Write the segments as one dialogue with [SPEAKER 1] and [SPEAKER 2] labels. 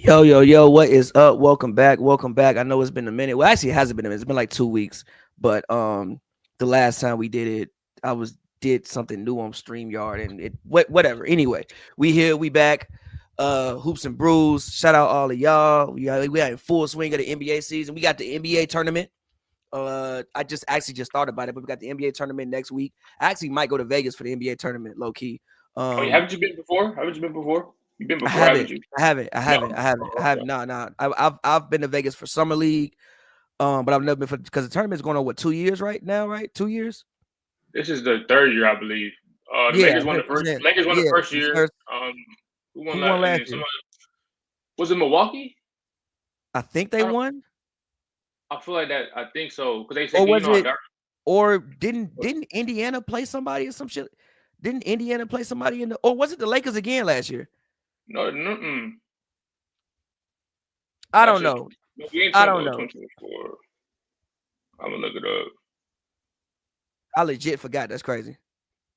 [SPEAKER 1] Yo, what is up? Welcome back. Welcome back. I know it's been a minute. Well, actually, it hasn't been a minute. It's been like 2 weeks. But the last time we did it, I was did something new on StreamYard and whatever. Anyway, we here, we back. Hoops and Brews. Shout out all of y'all. We got in full swing of the NBA season. We got the NBA tournament. I just actually just thought about it, but we got the NBA tournament next week. I actually might go to Vegas for the NBA tournament, low key.
[SPEAKER 2] Oh,
[SPEAKER 1] Um,
[SPEAKER 2] haven't you been before? Haven't you been before? You've been
[SPEAKER 1] I
[SPEAKER 2] before, haven't
[SPEAKER 1] haven't.
[SPEAKER 2] you?
[SPEAKER 1] I haven't. I
[SPEAKER 2] No.
[SPEAKER 1] haven't. I haven't. I
[SPEAKER 2] Oh,
[SPEAKER 1] haven't.
[SPEAKER 2] okay.
[SPEAKER 1] No. I've been to Vegas for summer league. But I've never been for because the tournament's going on 2 years right now, right? 2 years.
[SPEAKER 2] This is the third year, I believe. The
[SPEAKER 1] Yeah,
[SPEAKER 2] Lakers won the first.
[SPEAKER 1] saying,
[SPEAKER 2] Lakers won the
[SPEAKER 1] yeah.
[SPEAKER 2] first
[SPEAKER 1] The
[SPEAKER 2] year.
[SPEAKER 1] first,
[SPEAKER 2] Who won
[SPEAKER 1] who
[SPEAKER 2] that?
[SPEAKER 1] won
[SPEAKER 2] And
[SPEAKER 1] last
[SPEAKER 2] then
[SPEAKER 1] year?
[SPEAKER 2] someone was it Milwaukee?
[SPEAKER 1] I think
[SPEAKER 2] I
[SPEAKER 1] they
[SPEAKER 2] don't.
[SPEAKER 1] won,
[SPEAKER 2] I feel like that. I think so because they
[SPEAKER 1] or
[SPEAKER 2] said
[SPEAKER 1] was
[SPEAKER 2] how
[SPEAKER 1] it?
[SPEAKER 2] dark.
[SPEAKER 1] Or didn't Indiana play somebody or some shit? Didn't Indiana play somebody in the? Or was it the Lakers again last year?
[SPEAKER 2] No, no,
[SPEAKER 1] I
[SPEAKER 2] last
[SPEAKER 1] don't
[SPEAKER 2] year.
[SPEAKER 1] know.
[SPEAKER 2] No, we ain't
[SPEAKER 1] I don't know.
[SPEAKER 2] 2024. I'm gonna look it up.
[SPEAKER 1] I legit forgot. That's crazy.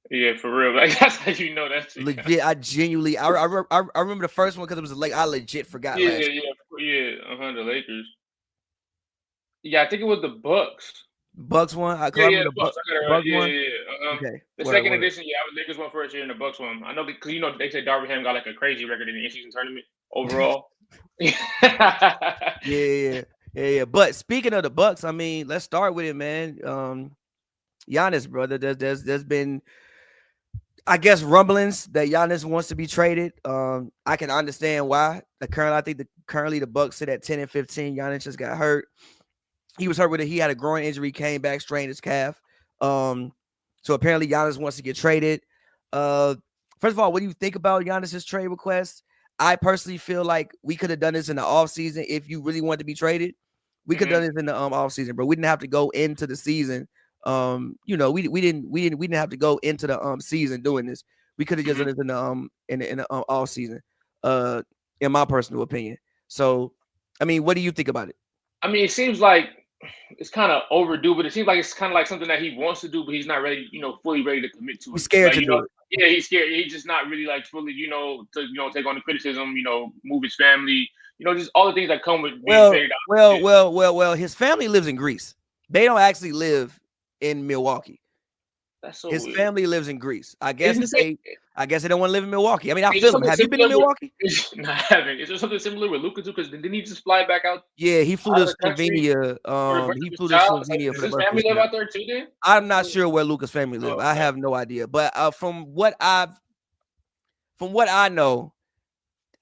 [SPEAKER 2] Yeah, for real. Like that's how you know that shit.
[SPEAKER 1] Legit, I genuinely, I remember the first one because it was like I legit forgot
[SPEAKER 2] Yeah,
[SPEAKER 1] last.
[SPEAKER 2] yeah, yeah. The Lakers. Yeah, I think it was the Bucks.
[SPEAKER 1] Bucks won. Cause
[SPEAKER 2] Yeah,
[SPEAKER 1] I
[SPEAKER 2] yeah,
[SPEAKER 1] remember
[SPEAKER 2] the Bucks. I got it right.
[SPEAKER 1] Bucks
[SPEAKER 2] Yeah,
[SPEAKER 1] won.
[SPEAKER 2] yeah, yeah.
[SPEAKER 1] Okay,
[SPEAKER 2] The
[SPEAKER 1] word,
[SPEAKER 2] second
[SPEAKER 1] word.
[SPEAKER 2] edition, yeah, Lakers won first year and the Bucks won. I know because they said Darvingham got like a crazy record in the in-season tournament overall.
[SPEAKER 1] Yeah. But speaking of the Bucks, I mean, let's start with it, man. Giannis, brother. There's been, I guess, rumblings that Giannis wants to be traded. I can understand why. I think currently the Bucks sit at 10-15. Giannis just got hurt. He was hurt with it. He had a groin injury, came back, strained his calf. So apparently Giannis wants to get traded. First of all, what do you think about Giannis's trade request? I personally feel like we could have done this in the offseason if you really wanted to be traded. We could have done this in the offseason, but we didn't have to go into the season. We didn't have to go into the season doing this. We could have just done this in the off season. In my personal opinion. So, I mean, what do you think about it?
[SPEAKER 2] I mean, it seems like it's kind of overdue, but it seems like it's kind of like something that he wants to do, but he's not ready, fully ready to commit to
[SPEAKER 1] He's
[SPEAKER 2] it.
[SPEAKER 1] scared
[SPEAKER 2] Like,
[SPEAKER 1] to do it.
[SPEAKER 2] yeah, he's scared. He's just not really like fully, to take on the criticism, move his family, just all the things that come with being faded out.
[SPEAKER 1] Well. His family lives in Greece. They don't actually live in Milwaukee.
[SPEAKER 2] That's so
[SPEAKER 1] His
[SPEAKER 2] weird.
[SPEAKER 1] family lives in Greece. I
[SPEAKER 2] Isn't
[SPEAKER 1] guess
[SPEAKER 2] the same?
[SPEAKER 1] they don't want to live in Milwaukee. I mean, I
[SPEAKER 2] Is there
[SPEAKER 1] feel him.
[SPEAKER 2] something
[SPEAKER 1] Have you been to
[SPEAKER 2] similar with?
[SPEAKER 1] Milwaukee?
[SPEAKER 2] I haven't. Is there something similar with Luka too? Because didn't he just fly back out
[SPEAKER 1] Yeah, he flew
[SPEAKER 2] of
[SPEAKER 1] to
[SPEAKER 2] the country
[SPEAKER 1] Slovenia.
[SPEAKER 2] for the birth
[SPEAKER 1] He
[SPEAKER 2] of his
[SPEAKER 1] flew to
[SPEAKER 2] child? Like,
[SPEAKER 1] Slovenia for
[SPEAKER 2] does
[SPEAKER 1] the
[SPEAKER 2] his
[SPEAKER 1] birth of his
[SPEAKER 2] family live
[SPEAKER 1] child.
[SPEAKER 2] out there too? Then?
[SPEAKER 1] I'm not sure where Luca's family live.
[SPEAKER 2] Oh,
[SPEAKER 1] I
[SPEAKER 2] okay.
[SPEAKER 1] have no idea. But from what I know,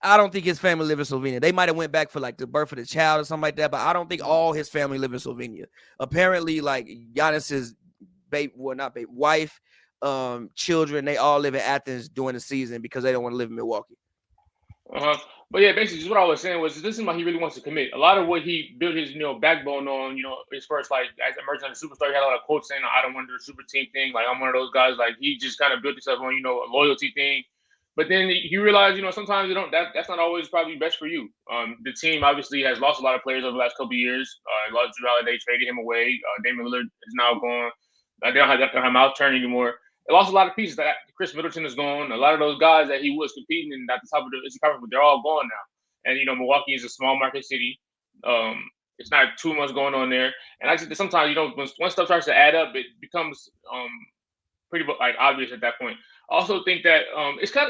[SPEAKER 1] I don't think his family live in Slovenia. They might have went back for like the birth of the child or something like that. But I don't think all his family live in Slovenia. Apparently, like Giannis's wife, children, they all live in Athens during the season because they don't want to live in Milwaukee.
[SPEAKER 2] But yeah, basically, just what I was saying was this is why he really wants to commit. A lot of what he built his backbone on, his first like as emerging as a superstar, he had a lot of quotes saying, "I don't want to do a super team thing. Like I'm one of those guys." Like he just kind of built himself on a loyalty thing. But then he realized, sometimes you don't. That's not always probably best for you. The team obviously has lost a lot of players over the last couple of years. Lost Drew Holiday, traded him away. Damian Lillard is now gone. They don't have Mouth Turner anymore. They lost a lot of pieces. That Chris Middleton is gone. A lot of those guys that he was competing in at the top of the conference, they're all gone now. And Milwaukee is a small market city. It's not too much going on there. And I think sometimes when stuff starts to add up, it becomes pretty like obvious at that point. I also think that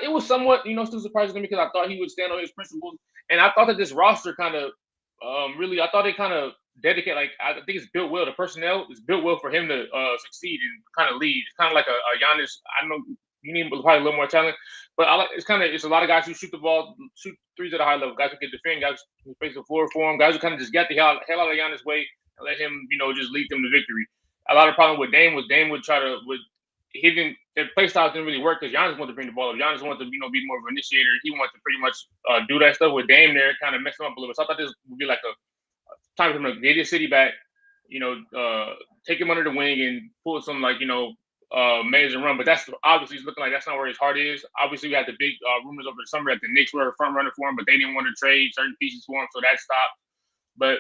[SPEAKER 2] it was somewhat still surprising to me because I thought he would stand on his principles, and I thought that this roster kind of I thought they kind of dedicate like I think it's built well. The personnel is built well for him to succeed and kind of lead. It's kind of like a Giannis. I know you need probably a little more talent, but it's a lot of guys who shoot the ball, shoot threes at a high level. Guys who can defend, guys who face the floor for him, guys who kind of just get the hell out of Giannis' way and let him just lead them to victory. A lot of problem with Dame was Dame would try to their play style didn't really work because Giannis wanted to bring the ball up. Giannis wanted to be more of an initiator. He wanted to pretty much do that stuff with Dame there, kind of mess him up a little bit. So I thought this would be like a time for him to get his city back, take him under the wing and pull some major run. But that's obviously it's looking like that's not where his heart is. Obviously, we had the big rumors over the summer that the Knicks were a front runner for him, but they didn't want to trade certain pieces for him, so that stopped. But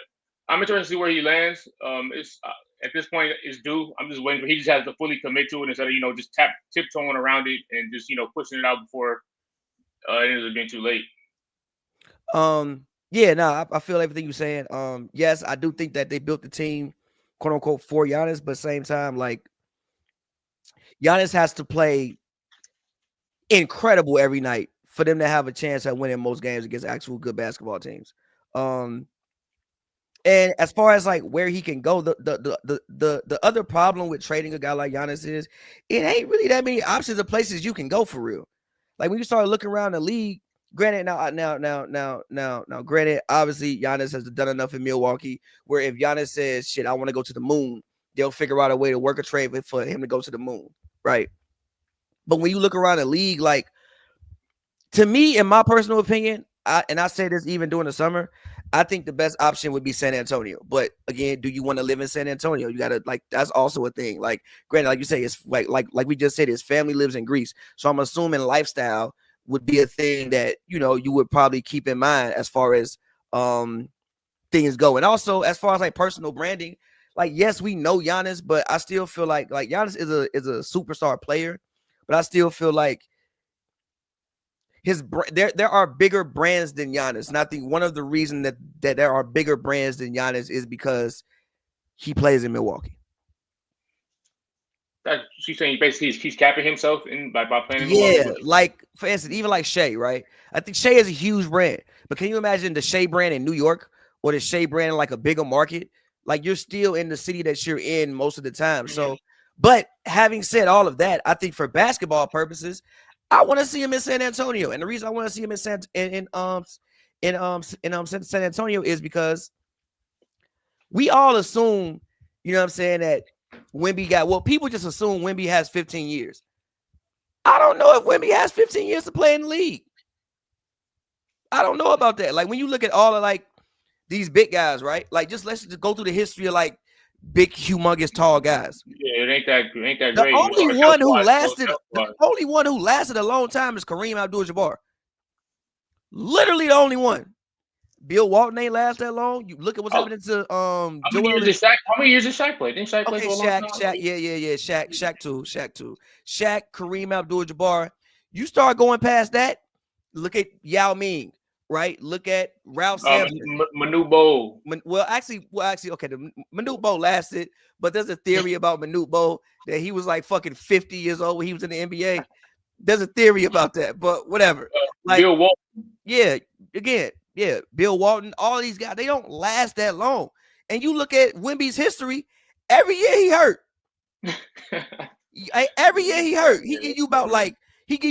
[SPEAKER 2] I'm interested to see where he lands. It's at this point it's due. I'm just waiting for he just has to fully commit to it instead of just tiptoeing around it and just pushing it out before it ends up being too late.
[SPEAKER 1] Yeah, no, I feel everything you're saying. Yes, I do think that they built the team, quote unquote, for Giannis, but same time, like Giannis has to play incredible every night for them to have a chance at winning most games against actual good basketball teams. Um, and as far as like where he can go, the other problem with trading a guy like Giannis is it ain't really that many options of places you can go for real. Like when you start looking around the league, granted, granted, obviously Giannis has done enough in Milwaukee where if Giannis says, "Shit, I want to go to the moon," they'll figure out a way to work a trade for him to go to the moon, right? But when you look around the league, like to me, in my personal opinion, I say this even during the summer, I think the best option would be San Antonio. But again, do you want to live in San Antonio? You gotta like that's also a thing. Like, granted, like you say, it's like we just said, his family lives in Greece, so I'm assuming lifestyle would be a thing that you would probably keep in mind as far as things go, and also as far as like personal branding. Like, yes, we know Giannis, but I still feel like Giannis is a superstar player, but I still feel like there are bigger brands than Giannis, and I think one of the reasons that there are bigger brands than Giannis is because he plays in Milwaukee.
[SPEAKER 2] That she's saying basically he's capping himself in by playing in
[SPEAKER 1] Yeah,
[SPEAKER 2] Milwaukee.
[SPEAKER 1] like for instance, even like Shea, right? I think Shea is a huge brand, but can you imagine the Shea brand in New York or the Shea brand in like a bigger market? Like you're still in the city that you're in most of the time. So, but having said all of that, I think for basketball purposes, I want to see him in San Antonio, and the reason I want to see him in San Antonio is because we all assume, you know what I'm saying, that people just assume Wemby has 15 years. I don't know if Wemby has 15 years to play in the league. I don't know about that. Like when you look at all of like these big guys, right? Like let's just go through the history of like big, humongous, tall guys.
[SPEAKER 2] Yeah, it ain't that
[SPEAKER 1] The
[SPEAKER 2] great.
[SPEAKER 1] only one who lasted a long time is Kareem Abdul-Jabbar. Literally the only one. Bill Walton ain't last that long. You look at what's happening to
[SPEAKER 2] How many years did Shaq play? Didn't Shaq play for a long time?
[SPEAKER 1] Shaq, yeah. Shaq too. Shaq, Kareem Abdul-Jabbar. You start going past that, look at Yao Ming, right? Look at Ralph Sampson.
[SPEAKER 2] Manute Bol.
[SPEAKER 1] Well, actually, okay, the Manute Bol lasted, but there's a theory about Manute Bol that he was like fucking 50 years old when he was in the NBA. There's a theory about that, but whatever. Like
[SPEAKER 2] Bill Walton.
[SPEAKER 1] Yeah, again, yeah, Bill Walton, all these guys, they don't last that long. And you look at Wemby's history, every year he hurt. Every year he hurt. He give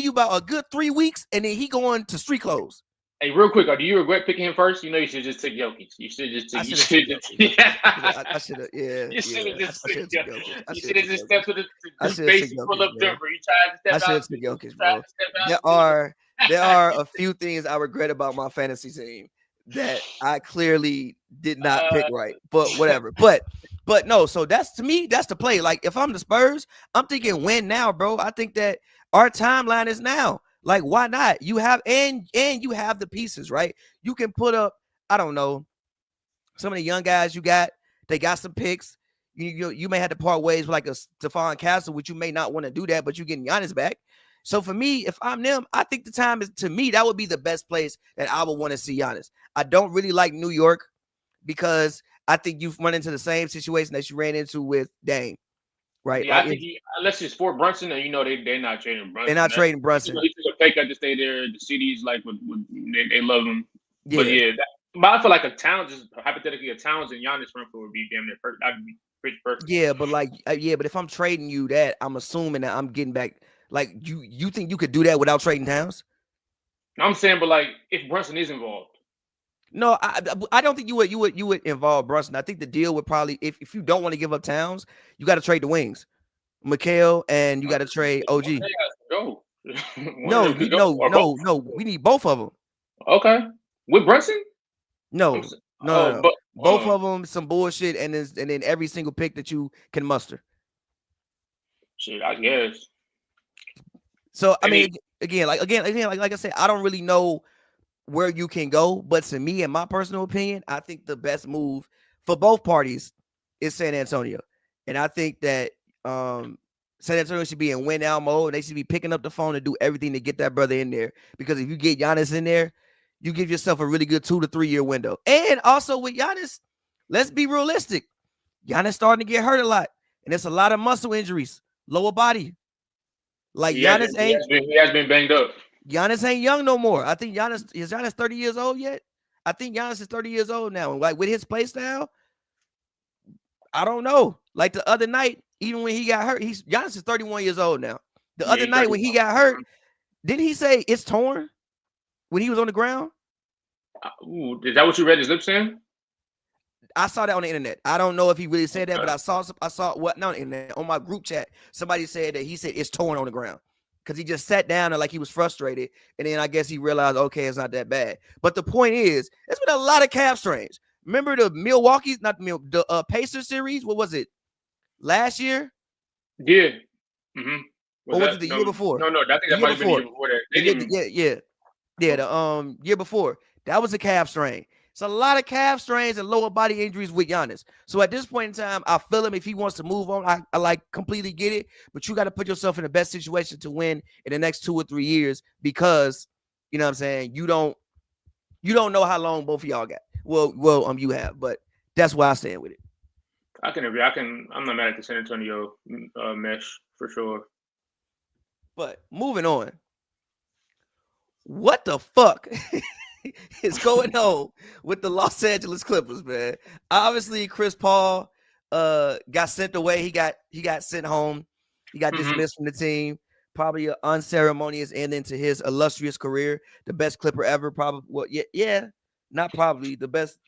[SPEAKER 1] you about a good 3 weeks, and then he going to street clothes.
[SPEAKER 2] Hey, real quick, do you regret picking him first? You should just take Jokic. You should just take.
[SPEAKER 1] I should have. Yeah.
[SPEAKER 2] You should have just.
[SPEAKER 1] You
[SPEAKER 2] should have just stepped to the base pull up jumper. You tried to step out.
[SPEAKER 1] I should have took Jokic, bro. There are a few things I regret about my fantasy team that I clearly did not pick right, but whatever. But no, so that's to me, that's the play. Like if I'm the Spurs, I'm thinking win now, bro. I think that our timeline is now. Like, why not? You have and you have the pieces, right? You can put up, I don't know, some of the young guys you got, they got some picks. You may have to part ways with like a Stephon Castle, which you may not want to do that, but you're getting Giannis back. So for me, if I'm them, I think the time is, to me, that would be the best place that I would want to see Giannis. I don't really like New York because I think you've run into the same situation that you ran into with Dame, right?
[SPEAKER 2] Yeah, like, I think unless it's Fort Brunson, they're not trading Brunson.
[SPEAKER 1] They're not trading Brunson.
[SPEAKER 2] He took a fake out to stay there. The city's like, they love him. Yeah. But yeah, but I feel like hypothetically a Towns and Giannis run for would be damn near perfect. That'd be pretty perfect.
[SPEAKER 1] Yeah, but but if I'm trading you that, I'm assuming that I'm getting back. Like, you think you could do that without trading Towns?
[SPEAKER 2] I'm saying, but like, if Brunson is involved.
[SPEAKER 1] No, I don't think you would involve Brunson. I think the deal would probably, if you don't want to give up Towns, you got to trade the wings, Mikal, and you got to trade OG.
[SPEAKER 2] Go.
[SPEAKER 1] No. We need both of them.
[SPEAKER 2] Okay, with Brunson?
[SPEAKER 1] No. But both of them, some bullshit, and then every single pick that you can muster.
[SPEAKER 2] Shit, I guess.
[SPEAKER 1] So I mean, again, like I said, I don't really know where you can go, but to me, in my personal opinion, I think the best move for both parties is San Antonio, and I think that San Antonio should be in win now mode, and they should be picking up the phone and do everything to get that brother in there. Because if you get Giannis in there, you give yourself a really good 2 to 3 year window. And also with Giannis, let's be realistic. Giannis starting to get hurt a lot, and it's a lot of muscle injuries, lower body. Like
[SPEAKER 2] He has been banged up.
[SPEAKER 1] Giannis ain't young no more. I think Giannis 30 years old yet? I think Giannis is 30 years old now. And like with his play style, I don't know. Like the other night, even when he got hurt, Giannis is 31 years old now. The other night when he got hurt, didn't he say it's torn when he was on the ground?
[SPEAKER 2] Is that what you read his lips saying?
[SPEAKER 1] I saw that on the internet. I don't know if he really said that, but I saw what not on the internet, on my group chat. Somebody said that he said it's torn on the ground because he just sat down and like he was frustrated, and then I guess he realized, okay, it's not that bad. But the point is, there's been a lot of calf strains. Remember the Pacers series? What was it? Last year?
[SPEAKER 2] Yeah. Mm-hmm.
[SPEAKER 1] Or was it the year before?
[SPEAKER 2] No, I think that might have been the year before that.
[SPEAKER 1] Yeah. The year before. That was a calf strain. It's a lot of calf strains and lower body injuries with Giannis. So at this point in time, I feel him if he wants to move on. I like completely get it, but you got to put yourself in the best situation to win in the next 2 or 3 years because you know what I'm saying. You don't know how long both of y'all got. Well, you have, but that's why I stand with it.
[SPEAKER 2] I can agree. I'm not mad at the San Antonio mesh for sure.
[SPEAKER 1] But moving on, what the fuck is going on with the Los Angeles Clippers, man? Obviously, Chris Paul got sent away. He got sent home. He got dismissed from the team. Probably an unceremonious ending to his illustrious career. The best Clipper ever, probably. Well, yeah, not probably the best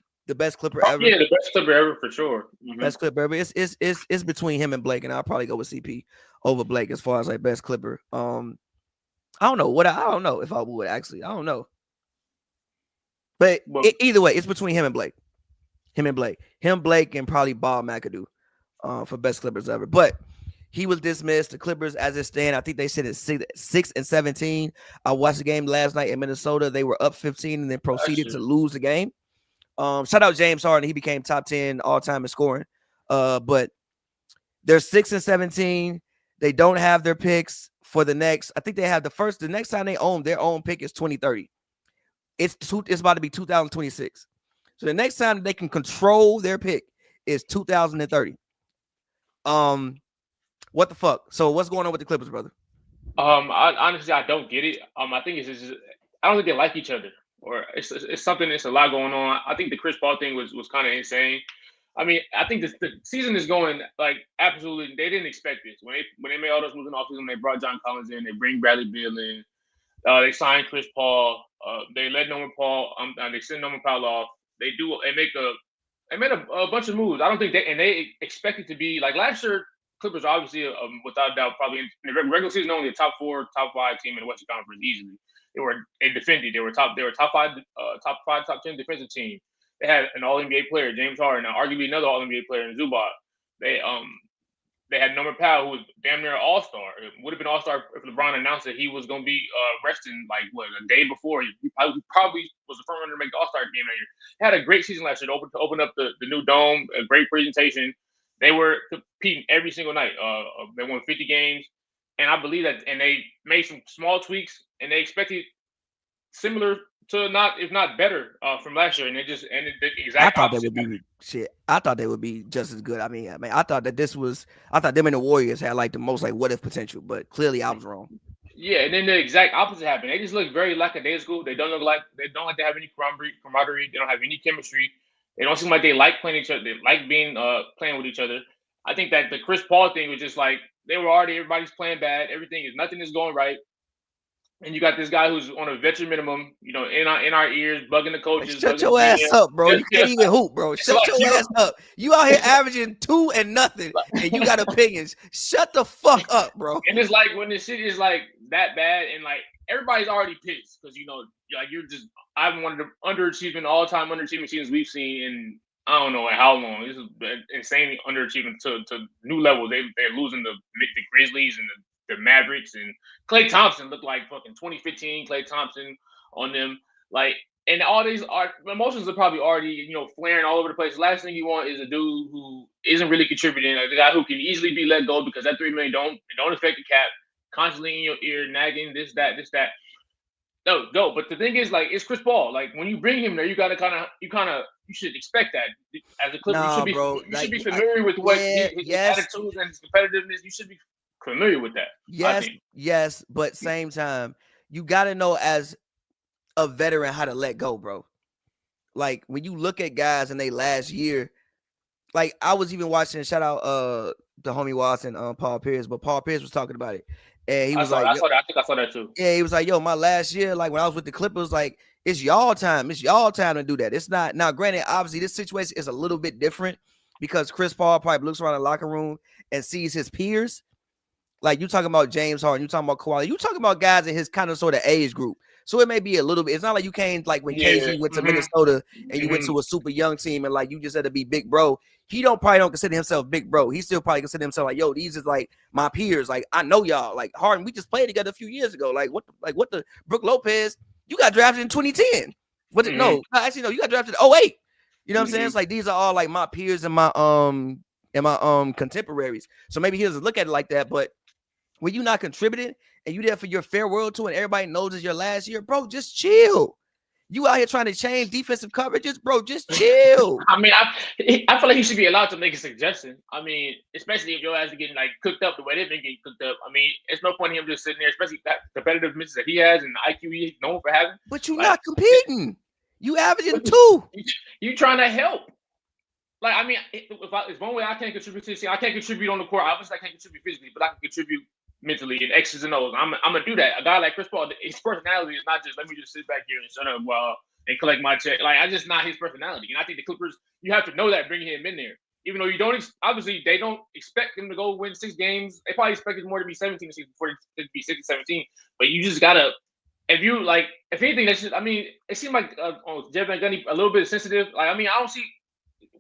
[SPEAKER 1] Clipper ever.
[SPEAKER 2] Yeah, the best Clipper ever for sure. Mm-hmm.
[SPEAKER 1] Best Clipper ever. It's between him and Blake, and I'll probably go with CP over Blake as far as like best Clipper. I don't know I don't know if I would actually. I don't know. But either way, it's between him and Blake. Blake, and probably Bob McAdoo for best Clippers ever. But he was dismissed. The Clippers, as it stands, I think they said it's 6-17. I watched the game last night in Minnesota. They were up 15 and then proceeded to lose the game. Shout out James Harden. He became top 10 all-time in scoring. But they're 6-17. They don't have their picks for the next. I think they have the next time they own their own pick is 2030. It's about to be 2026. So the next time they can control their pick is 2030. What the fuck? So what's going on with the Clippers, brother?
[SPEAKER 2] Honestly, I don't get it. I think it's just I don't think they like each other, or it's something. It's a lot going on. I think the Chris Paul thing was kind of insane. I mean, I think the season is going like absolutely. They didn't expect this when they made all those moves in offseason. They brought John Collins in. They bring Bradley Beal in. They signed Chris Paul. They let Norman Paul. They send Norman Powell off. They made a bunch of moves. I don't think they expect it to be like last year. Clippers obviously, without a doubt, probably in the regular season only a top 4, top 5 team in the Western Conference easily. They defended. They were top 5, top 10 defensive team. They had an All NBA player, James Harden, and arguably another All NBA player in Zubac. They had Norman Powell, who was damn near All-Star. It would have been All-Star if LeBron announced that he was going to be resting like a day before. He probably was the front runner to make the All-Star game that year. They had a great season last year to open up the new dome. A great presentation. They were competing every single night. They won 50 games, and I believe that. And they made some small tweaks, and they expected similar to if not better from last year, and it just ended the exact opposite.
[SPEAKER 1] I thought they would be just as good. I mean, I thought that I thought them and the Warriors had like the most like what if potential, but clearly I was wrong.
[SPEAKER 2] Yeah, and then the exact opposite happened. They just look very lackadaisical. They don't have any camaraderie. They don't have any chemistry. They don't seem like they like playing each other. They like being playing with each other. I think that the Chris Paul thing was just like everybody's playing bad. Nothing is going right. And you got this guy who's on a veteran minimum, in our ears, bugging the coaches.
[SPEAKER 1] Shut your ass up, bro. You can't even hoop, bro. Shut your ass up. You out here averaging 2 and nothing, and you got opinions. Shut the fuck up, bro.
[SPEAKER 2] And it's like when the shit is like that bad, and like everybody's already pissed because you're just I've one of the all-time underachieving seasons we've seen in I don't know how long. This is insanely underachieving to new levels. They're losing the Grizzlies and the Mavericks, and Klay Thompson looked like fucking 2015 Klay Thompson on them. Like, and all these emotions are probably already, flaring all over the place. The last thing you want is a dude who isn't really contributing, like the guy who can easily be let go because that $3 million don't affect the cap, constantly in your ear, nagging this, that. No, go. But the thing is, like, it's Chris Paul. Like, when you bring him there, you should expect that as a Clipper.
[SPEAKER 1] Nah, bro.
[SPEAKER 2] You should
[SPEAKER 1] Like,
[SPEAKER 2] be familiar with what
[SPEAKER 1] yeah,
[SPEAKER 2] his
[SPEAKER 1] yes,
[SPEAKER 2] attitudes and his competitiveness. You should be familiar with that. I think.
[SPEAKER 1] yes, but same time, you got to know as a veteran how to let go, bro. Like when you look at guys in their last year, like I was even watching. Shout out the homie Watson, Paul Pierce, but Paul Pierce was talking about it, and he was like,
[SPEAKER 2] I saw that. I think I saw that too.
[SPEAKER 1] yeah, he was like, yo, my last year, like when I was with the Clippers, like it's y'all time. It's y'all time to do that. It's not now. Granted, obviously, this situation is a little bit different because Chris Paul probably looks around the locker room and sees his peers. Like you talking about James Harden, you talking about Kawhi, you talking about guys in his kind of sort of age group. So it may be a little bit. It's not like you came like when KG went to Minnesota and you went to a super young team and like you just had to be big bro. He probably don't consider himself big bro. He still probably consider himself like, yo, these is like my peers. Like I know y'all. Like Harden, we just played together a few years ago. Like what the Brook Lopez, you got drafted in 2010. No, actually no, you got drafted in 08. You know what I'm saying? It's like these are all like my peers and my contemporaries. So maybe he doesn't look at it like that, but when you're not contributing and you there for your farewell tour and everybody knows it's your last year, bro, just chill. You out here trying to change defensive coverages, bro, just chill.
[SPEAKER 2] I mean, I feel like he should be allowed to make a suggestion. I mean, especially if your ass is getting like cooked up the way they've been getting cooked up. I mean, it's no point in him just sitting there, especially that competitiveness that he has and the IQ he's known for having.
[SPEAKER 1] But you're not competing. You averaging 2.
[SPEAKER 2] You trying to help. Like, I mean, it's one way I can't contribute to this. I can't contribute on the court. Obviously, I can't contribute physically, but I can contribute mentally and X's and O's. I'm gonna do that. A guy like Chris Paul, his personality is not just let me just sit back here and shut up and collect my check. Like I just not his personality. And I think the Clippers, you have to know that bringing him in there, even though you don't obviously they don't expect him to go win 6 games. They probably expected more to be 17 before it to be 16-17. But you just gotta if anything that's just I mean it seemed like Jeff Van Gundy a little bit sensitive. Like I mean I don't see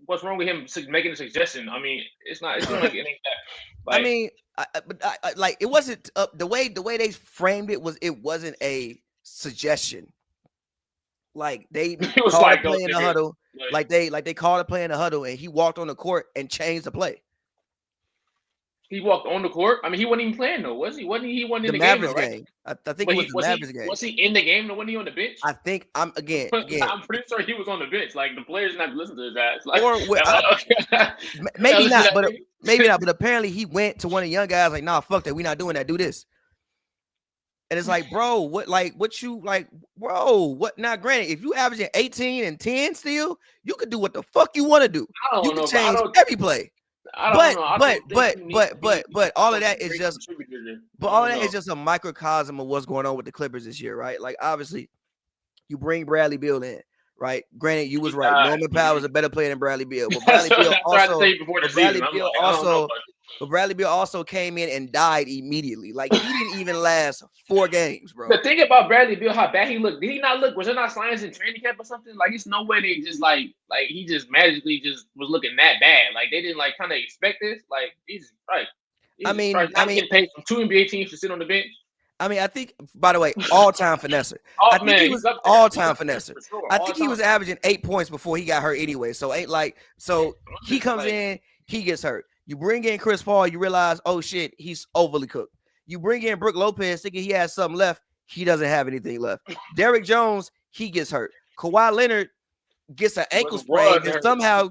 [SPEAKER 2] what's wrong with him making a suggestion. I mean it seems like it ain't that. Like,
[SPEAKER 1] I mean. Like it wasn't the way they framed it wasn't a suggestion. Like they called a play in the huddle, like they called a play in the huddle, and he walked on the court and changed the play.
[SPEAKER 2] He walked on the court. I mean, he wasn't even playing though, was he? Wasn't in the
[SPEAKER 1] Mavericks
[SPEAKER 2] game? Though, right?
[SPEAKER 1] Game. I think it was the Mavericks game.
[SPEAKER 2] Was he in the game? Though, wasn't he on the bench?
[SPEAKER 1] I think I'm pretty
[SPEAKER 2] sure he was on the bench. Like the players not listen to his ass. Like,
[SPEAKER 1] maybe not, but maybe not. But apparently he went to one of the young guys like, nah, fuck that. We not doing that. Do this. And it's like, bro, what now? Granted, if you averaging 18 and 10 still, you could do what the fuck you want to do. You can change every play. But all of that is just a microcosm of what's going on with the Clippers this year, right? Like obviously, you bring Bradley Beal in, right? Granted, you was right. Norman Powell is a better player than Bradley Beal, but Bradley Beal also came in and died immediately. Like he didn't even last 4 games, bro.
[SPEAKER 2] The thing about Bradley Beal, how bad he looked. Did he not look? Was there not signs in training camp or something? Like it's no way they just like he just magically just was looking that bad. Like they didn't like kind of expect this. Like Jesus Christ.
[SPEAKER 1] I mean,
[SPEAKER 2] getting paid from 2 NBA teams to sit on the bench.
[SPEAKER 1] I mean, I think, by the way, all-time finesser. I think he was all-time finesser. Sure, I think he was averaging 8 points before he got hurt anyway. So he comes in, he gets hurt. You bring in Chris Paul, you realize, oh shit, he's overly cooked. You bring in Brook Lopez thinking he has something left. He doesn't have anything left. Derrick Jones, he gets hurt. Kawhi Leonard gets an ankle sprain and somehow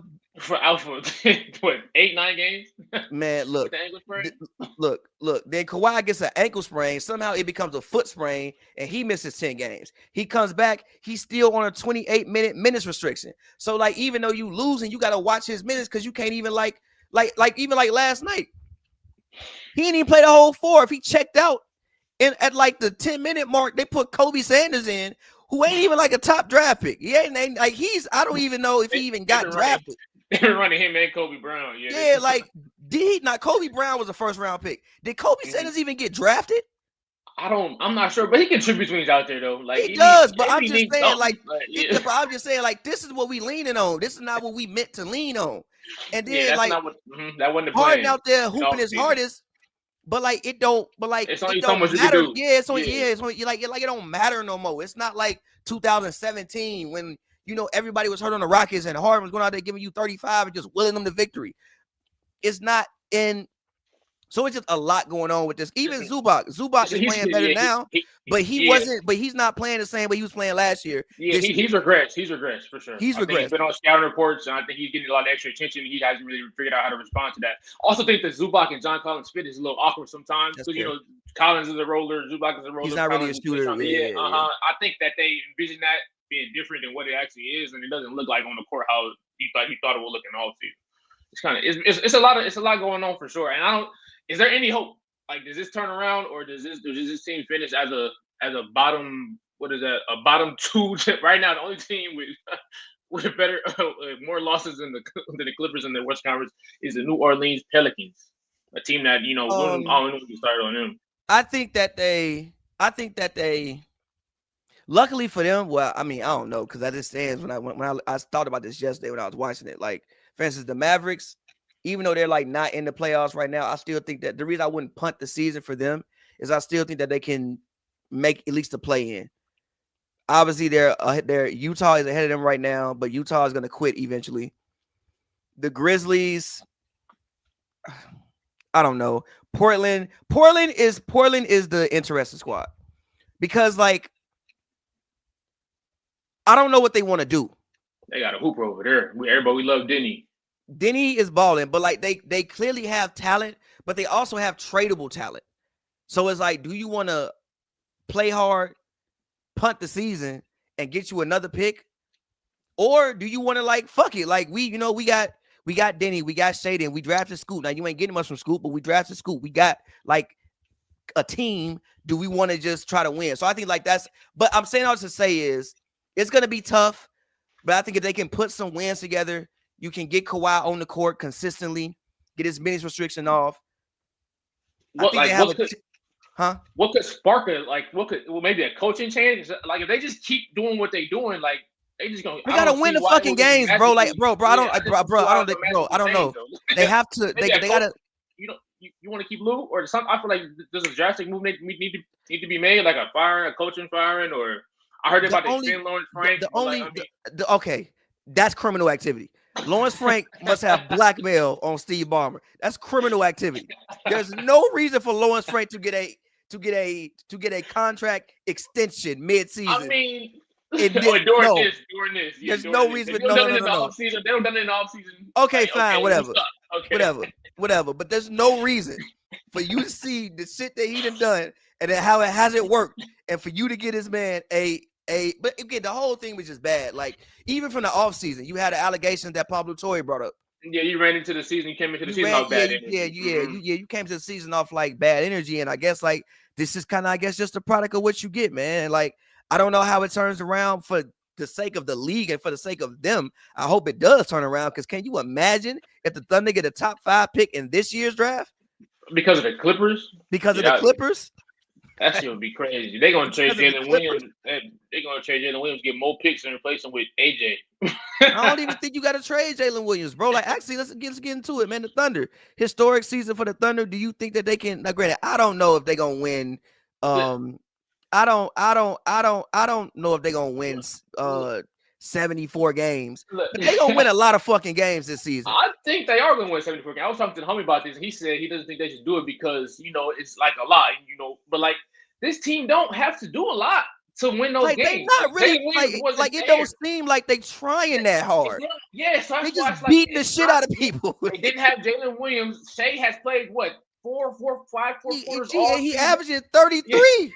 [SPEAKER 2] out for 8-9 games.
[SPEAKER 1] Man, look. Then Kawhi gets an ankle sprain. Somehow it becomes a foot sprain, and he misses 10 games. He comes back. He's still on a 28-minute restriction. So, like, even though you losing, you got to watch his minutes because you can't even like last night. He didn't even play the whole 4. If he checked out, and at like the 10-minute mark, they put Kobe Sanders in, who ain't even like a top draft pick. He ain't like I don't even know if he even got drafted.
[SPEAKER 2] They're running him and Kobe Brown.
[SPEAKER 1] Yeah, like Kobe Brown was a first-round pick. Did Kobe Sanders even get drafted?
[SPEAKER 2] I'm not sure, but he contributes when he's out there though. Like
[SPEAKER 1] he does, but I'm just saying, like, this is what we leaning on. This is not what we meant to lean on. And then that wasn't the plan. Harden out there hooping his hardest, but like it don't
[SPEAKER 2] it's only so much
[SPEAKER 1] matter.
[SPEAKER 2] You can do.
[SPEAKER 1] It's only like it don't matter no more. It's not like 2017 when everybody was hurt on the Rockets and Harden was going out there giving you 35 and just willing them to victory. It's not in So it's just a lot going on with this. Even Zubac is playing better now, but he wasn't. But he's not playing the same way he was playing last year.
[SPEAKER 2] Yeah, he's regressed. He's regressed for sure.
[SPEAKER 1] He's
[SPEAKER 2] I think he's been on scouting reports, and I think he's getting a lot of extra attention. He hasn't really figured out how to respond to that. Also, think that Zubac and John Collins fit is a little awkward sometimes because you know Collins is a roller, Zubac is a roller.
[SPEAKER 1] He's not really a shooter.
[SPEAKER 2] I think that they envision that being different than what it actually is, and it doesn't look like on the court how he thought it would look in all season. It's kind of it's a lot going on for sure. And I don't. Is there any hope? Like, does this turn around, or does this team finish as a bottom? What is that? A bottom two right now? The only team with better more losses than the Clippers in the West Conference is the New Orleans Pelicans, a team that I don't know if you started on them.
[SPEAKER 1] I think that they. Luckily for them, well, I mean, I don't know because that just stands when I thought about this yesterday when I was watching it. Like, for instance, the Mavericks, even though they're like not in the playoffs right now, I still think that the reason I wouldn't punt the season for them is I still think that they can make at least a play in. Obviously, they're Utah is ahead of them right now, but Utah is going to quit eventually. The Grizzlies, I don't know. Portland is the interesting squad because like I don't know what they want to do.
[SPEAKER 2] They got a hooper over there. We love Denny.
[SPEAKER 1] Denny is balling, but like they clearly have talent, but they also have tradable talent. So it's like, do you want to play hard, punt the season, and get you another pick, or do you want to like fuck it? Like we got Denny, we got Shaden, we drafted Scoot. Now you ain't getting much from Scoot, but we drafted Scoot. We got like a team. Do we want to just try to win? So I think like that's. But I'm saying all to say is it's gonna be tough. But I think if they can put some wins together, you can get Kawhi on the court consistently, get his minutes restriction off.
[SPEAKER 2] What could spark maybe a coaching change? Like if they just keep doing what they're doing, like they just gonna.
[SPEAKER 1] We gotta win the fucking games, bro. Like, bro, I don't know. They have to. They gotta.
[SPEAKER 2] You want to keep Lou or something? I feel like there's a drastic move need to be made, like a coaching firing, or I heard about the extend Lawrence Frank.
[SPEAKER 1] Okay, that's criminal activity. Lawrence Frank must have blackmail on Steve Ballmer. That's criminal activity. There's no reason for Lawrence Frank to get a contract extension mid-season.
[SPEAKER 2] I mean, during this.
[SPEAKER 1] There's no reason. No.
[SPEAKER 2] They don't done it in the offseason.
[SPEAKER 1] Okay, fine, whatever. But there's no reason for you to see the shit that he done and then how it hasn't worked, and for you to get this man but again, the whole thing was just bad. Like, even from the offseason, you had an allegation that Pablo Torre brought up.
[SPEAKER 2] Yeah, you ran into the season. You came into the season off bad energy.
[SPEAKER 1] You came to the season off like bad energy, and I guess like this is kind of just a product of what you get, man. Like, I don't know how it turns around for the sake of the league and for the sake of them. I hope it does turn around because can you imagine if the Thunder get a top 5 pick in this year's draft
[SPEAKER 2] because of the Clippers?
[SPEAKER 1] The Clippers.
[SPEAKER 2] That shit would be crazy. They're gonna trade Jalen Williams. They're gonna trade Jalen Williams, get more picks, and replace him with AJ.
[SPEAKER 1] I don't even think you got to trade Jalen Williams, bro. Like, actually, let's get into it, man. The Thunder, historic season for the Thunder. Do you think that they can? Now, granted, I don't know if they're gonna win. I don't know if they're gonna win 74 games. But they're gonna win a lot of fucking games this season.
[SPEAKER 2] I think they are gonna win 74 games. I was talking to the homie about this, and he said he doesn't think they should do it because it's like a lot, but like this team don't have to do a lot to win those games.
[SPEAKER 1] They not really it don't seem like they trying that hard.
[SPEAKER 2] So
[SPEAKER 1] they just beating the shit out of people.
[SPEAKER 2] They didn't have Jalen Williams. Shea has played what 4 quarters.
[SPEAKER 1] He averaging 33. Yeah.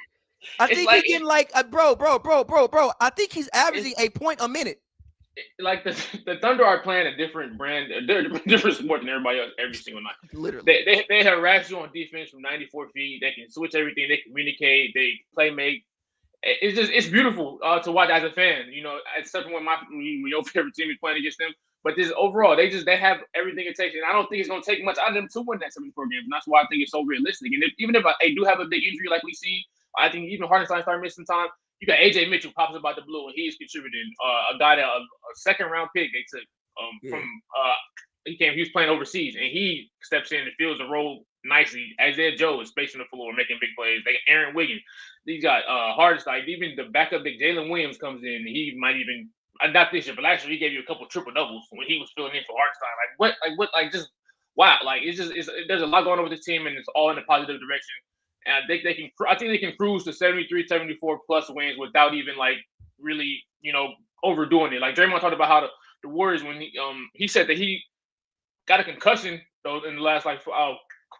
[SPEAKER 1] I think he's getting bro. I think he's averaging a point a minute.
[SPEAKER 2] Like the Thunder are playing a different brand, they're a different sport than everybody else every single night.
[SPEAKER 1] Literally,
[SPEAKER 2] they harass you on defense from 94 feet. They can switch everything. They communicate. They play make. It's beautiful to watch as a fan. Except when your favorite team is playing against them. But this overall, they have everything it takes, and I don't think it's going to take much out of them to win that 74 games. And that's why I think it's so realistic. And even if they do have a big injury like we see. I think even Hartenstein started missing time. You got AJ Mitchell pops up out the blue, and he's contributing. A guy that a second round pick they took from he was playing overseas, and he steps in and fills the role nicely. Isaiah Joe is spacing the floor, making big plays. They got Aaron Wiggins. These got Hartenstein. Even the backup big Jalen Williams comes in. And he might even not this year, but last year he gave you a couple triple doubles when he was filling in for Hartenstein. Just wow, like there's a lot going on with this team, and it's all in a positive direction. And I think they can cruise to 73, 74 plus wins without even like really, overdoing it. Like Draymond talked about how the Warriors, when he said that he got a concussion though in the last like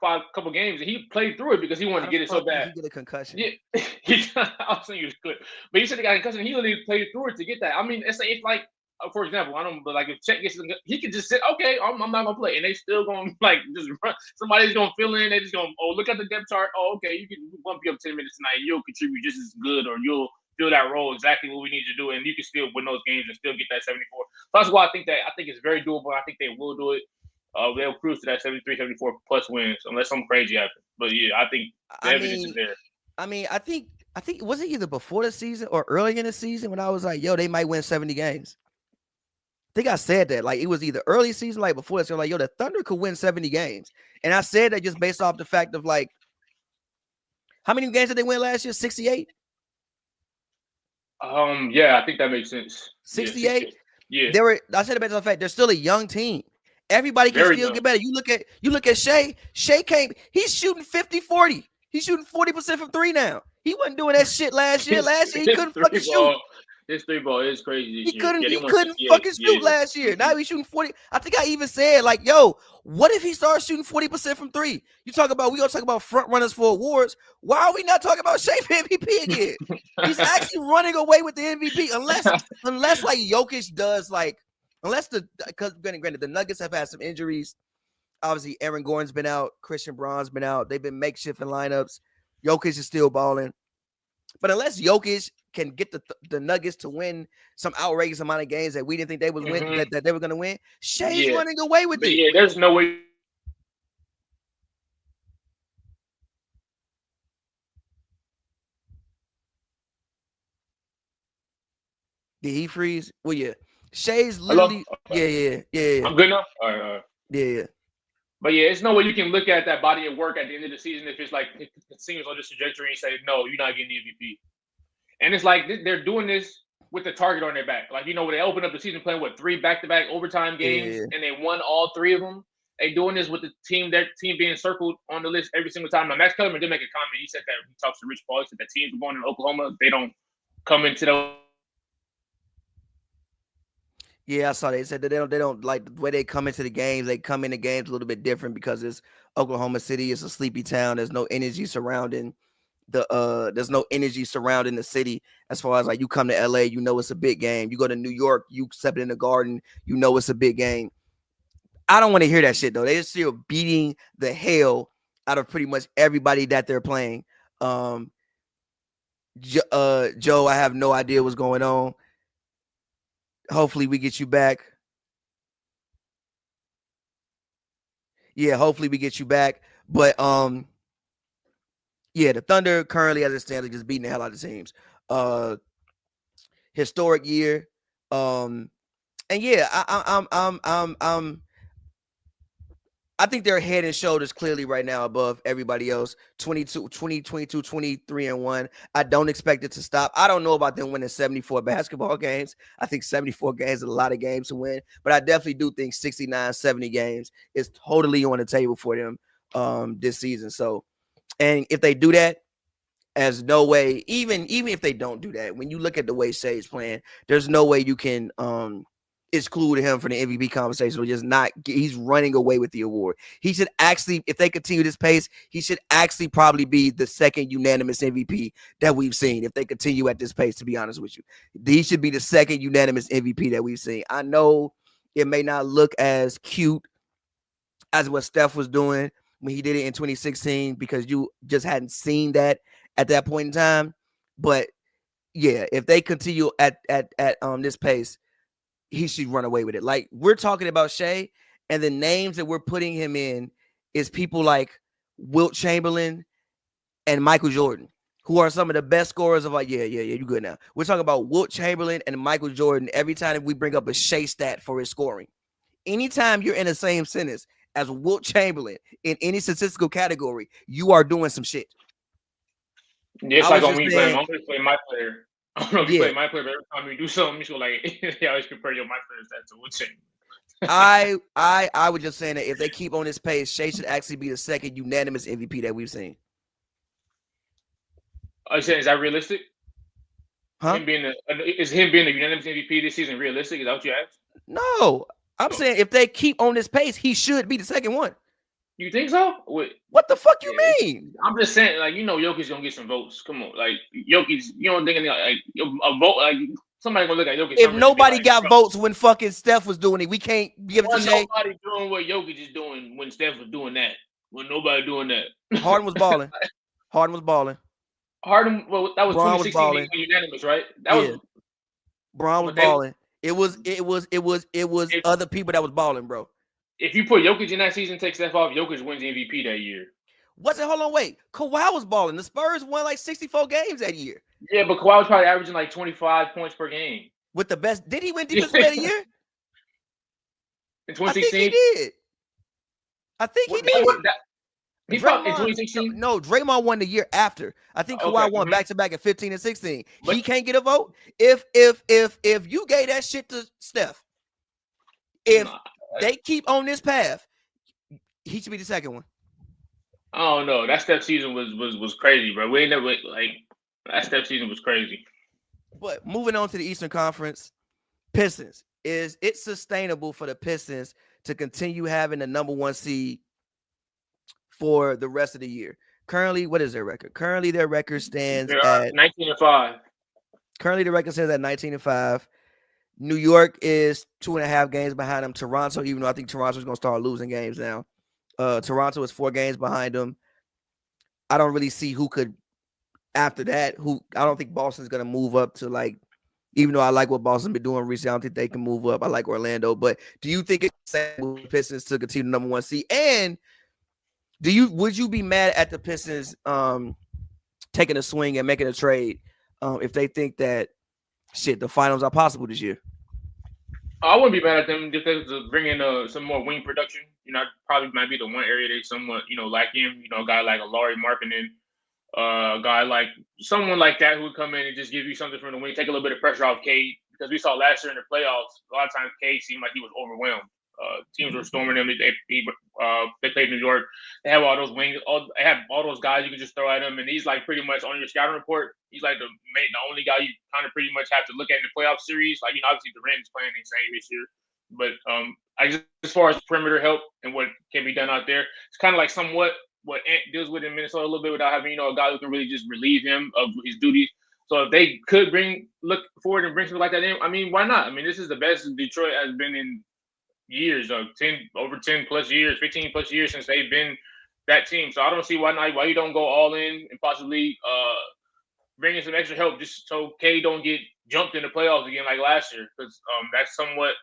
[SPEAKER 2] five couple games, and he played through it because he wanted to get it so bad.
[SPEAKER 1] He get a concussion.
[SPEAKER 2] Yeah, I was saying he was good, but he said he got a concussion. He literally played through it to get that. I mean, it's like, for example, I don't, but like if Chet gets, he could just say, okay, I'm not gonna play, and they still gonna like just run. Somebody's gonna fill in. They just gonna look at the depth chart. Oh, okay, you can bump you up 10 minutes tonight. You'll contribute just as good, or you'll fill that role exactly what we need you to do, and you can still win those games and still get that 74. So that's why I think it's very doable. I think they will do it. They'll cruise to that 73, 74 plus wins unless something crazy happens. But yeah, I think the evidence is there.
[SPEAKER 1] I mean, I think was it either before the season or early in the season when I was like, yo, they might win 70 games. I think I said that. Like, it was either early season, like before this, like, yo, the Thunder could win 70 games. And I said that just based off the fact of like, how many games did they win last year? 68?
[SPEAKER 2] Yeah, I think that makes sense.
[SPEAKER 1] 68?
[SPEAKER 2] Yeah.
[SPEAKER 1] I said it based on the fact they're still a young team. Everybody can still get better. You look at Shea. Shea he's shooting 50-40. He's shooting 40% from three now. He wasn't doing that shit last year. Last year he couldn't fucking shoot.
[SPEAKER 2] His three ball is crazy.
[SPEAKER 1] He couldn't fucking shoot last year. Now he's shooting 40. I think I even said, like, yo, what if he starts shooting 40% from three? We gonna talk about front runners for awards. Why are we not talking about Shea for MVP again? He's actually running away with the MVP unless like Jokic does like. Because granted, the Nuggets have had some injuries. Obviously, Aaron Gordon's been out. Christian Braun's been out. They've been makeshifting lineups. Jokic is still balling. But unless Jokic can get the Nuggets to win some outrageous amount of games that we didn't think they would win, that they were going to win, Shea's running away with it.
[SPEAKER 2] Yeah, there's no way.
[SPEAKER 1] Did he freeze? Well, yeah. Shea's literally, yeah.
[SPEAKER 2] I'm good now. All right.
[SPEAKER 1] Yeah.
[SPEAKER 2] But yeah, it's no way you can look at that body of work at the end of the season if it's like it seems on this trajectory and say, no, you're not getting the MVP. And it's like they're doing this with the target on their back. Like, when they open up the season playing 3 back-to-back overtime games and they won all 3 of them. They doing this with their team being circled on the list every single time. Now, Max Kellerman did make a comment. He said that he talks to Rich Paul. He said that teams going in Oklahoma, they don't come into the.
[SPEAKER 1] Yeah, I saw they said that they don't like the way they come into the games. They come into games a little bit different because it's Oklahoma City. It's a sleepy town. There's no energy surrounding the city as far as like you come to LA, it's a big game. You go to New York, you step in the Garden, it's a big game. I don't want to hear that shit though. They're still beating the hell out of pretty much everybody that they're playing. Joe, I have no idea what's going on. Hopefully we get you back. Yeah, hopefully we get you back. But yeah, the Thunder currently as it stands are just beating the hell out of teams. Historic year. And yeah, I think they're head and shoulders clearly right now above everybody else. 22, 23-1. I don't expect it to stop. I don't know about them winning 74 basketball games. I think 74 games is a lot of games to win, but I definitely do think 69, 70 games is totally on the table for them this season. So, and if they do that, there's no way, even if they don't do that, when you look at the way Shea's playing, there's no way you can exclude him from the MVP conversation. He's running away with the award. He should actually, if they continue this pace, he should actually probably be the second unanimous MVP that we've seen. If they continue at this pace, to be honest with you, he should be the second unanimous MVP that we've seen. I know it may not look as cute as what Steph was doing when he did it in 2016 because you just hadn't seen that at that point in time. But yeah, if they continue at this pace, he should run away with it. Like, we're talking about Shea, and the names that we're putting him in is people like Wilt Chamberlain and Michael Jordan, who are some of the best scorers of like, you good now. We're talking about Wilt Chamberlain and Michael Jordan every time we bring up a Shea stat for his scoring. Anytime you're in the same sentence as Wilt Chamberlain in any statistical category, you are doing some shit.
[SPEAKER 2] Yeah, it's like when we play my player. I don't know if you play my player, but every time you do something, you feel like, you always compare your my player stats to Wilt Chamberlain.
[SPEAKER 1] I was just saying that if they keep on this pace, Shea should actually be the second unanimous MVP that we've seen.
[SPEAKER 2] Are you saying, is that realistic?
[SPEAKER 1] Huh?
[SPEAKER 2] Is him being the unanimous MVP this season realistic? Is that what you asked?
[SPEAKER 1] No, I'm saying if they keep on this pace, he should be the second one.
[SPEAKER 2] You think so? Wait,
[SPEAKER 1] what the fuck you mean?
[SPEAKER 2] I'm just saying, like, Jokic's gonna get some votes. Come on, like Jokic, you don't think like a vote, like somebody gonna look at Jokic.
[SPEAKER 1] If nobody got votes when fucking Steph was doing it, we can't give it to Shea.
[SPEAKER 2] Nobody doing what Jokic is doing when Steph was doing that. When nobody doing that.
[SPEAKER 1] Harden was balling.
[SPEAKER 2] Well, that was 2016 unanimous, right? That was
[SPEAKER 1] Bron was balling. It was other people that was balling, bro.
[SPEAKER 2] If you put Jokic in that season, take Steph off, Jokic wins MVP that year.
[SPEAKER 1] Hold on, wait. Kawhi was balling. The Spurs won like 64 games that year.
[SPEAKER 2] Yeah, but Kawhi was probably averaging like 25 points per game.
[SPEAKER 1] With the best. Did he win Defensive Player of the Year?
[SPEAKER 2] In 2016?
[SPEAKER 1] I think he did.
[SPEAKER 2] He probably in 2016?
[SPEAKER 1] No, Draymond won the year after. I think Kawhi won back-to-back in 15 and 16. But he can't get a vote? If you gave that shit to Steph, if they keep on this path, he should be the second one.
[SPEAKER 2] I don't know. That Steph season was crazy, bro. We ain't never that Steph season was crazy.
[SPEAKER 1] But moving on to the Eastern Conference, Pistons. Is it sustainable for the Pistons to continue having the number one seed for the rest of the year? Currently, what is their record? Currently, their record stands at
[SPEAKER 2] 19-5.
[SPEAKER 1] Currently, the record stands at 19-5. New York is 2.5 games behind them. Toronto, even though I think Toronto is going to start losing games now. Toronto is 4 games behind them. I don't really see who could, after that, I don't think Boston's going to move up to like, even though I like what Boston been doing recently, I don't think they can move up. I like Orlando, but do you think it's the Pistons to continue the number one seed? And would you be mad at the Pistons taking a swing and making a trade if they think that the finals are possible this year?
[SPEAKER 2] I wouldn't be mad at them if they bring in some more wing production. Probably might be the one area they somewhat lack in. A guy like a Laurie Markkinen, a guy like someone like that who would come in and just give you something from the wing, take a little bit of pressure off Cade, because we saw last year in the playoffs, a lot of times Cade seemed like he was overwhelmed. Teams were storming him. They played New York. They have all those wings. They have all those guys you can just throw at him, and he's like pretty much on your scouting report. He's like the only guy you kind of pretty much have to look at in the playoff series. Like obviously Durant is playing insane this year, but as far as perimeter help and what can be done out there, it's kind of like somewhat what Ant deals with in Minnesota a little bit without having a guy who can really just relieve him of his duties. So if they could look forward and bring something like that in, why not? This is the best Detroit has been in years, over 10 plus years, 15 plus years since they've been that team. So I don't see why you don't go all in and possibly bring in some extra help just so K don't get jumped in the playoffs again like last year, because that's somewhat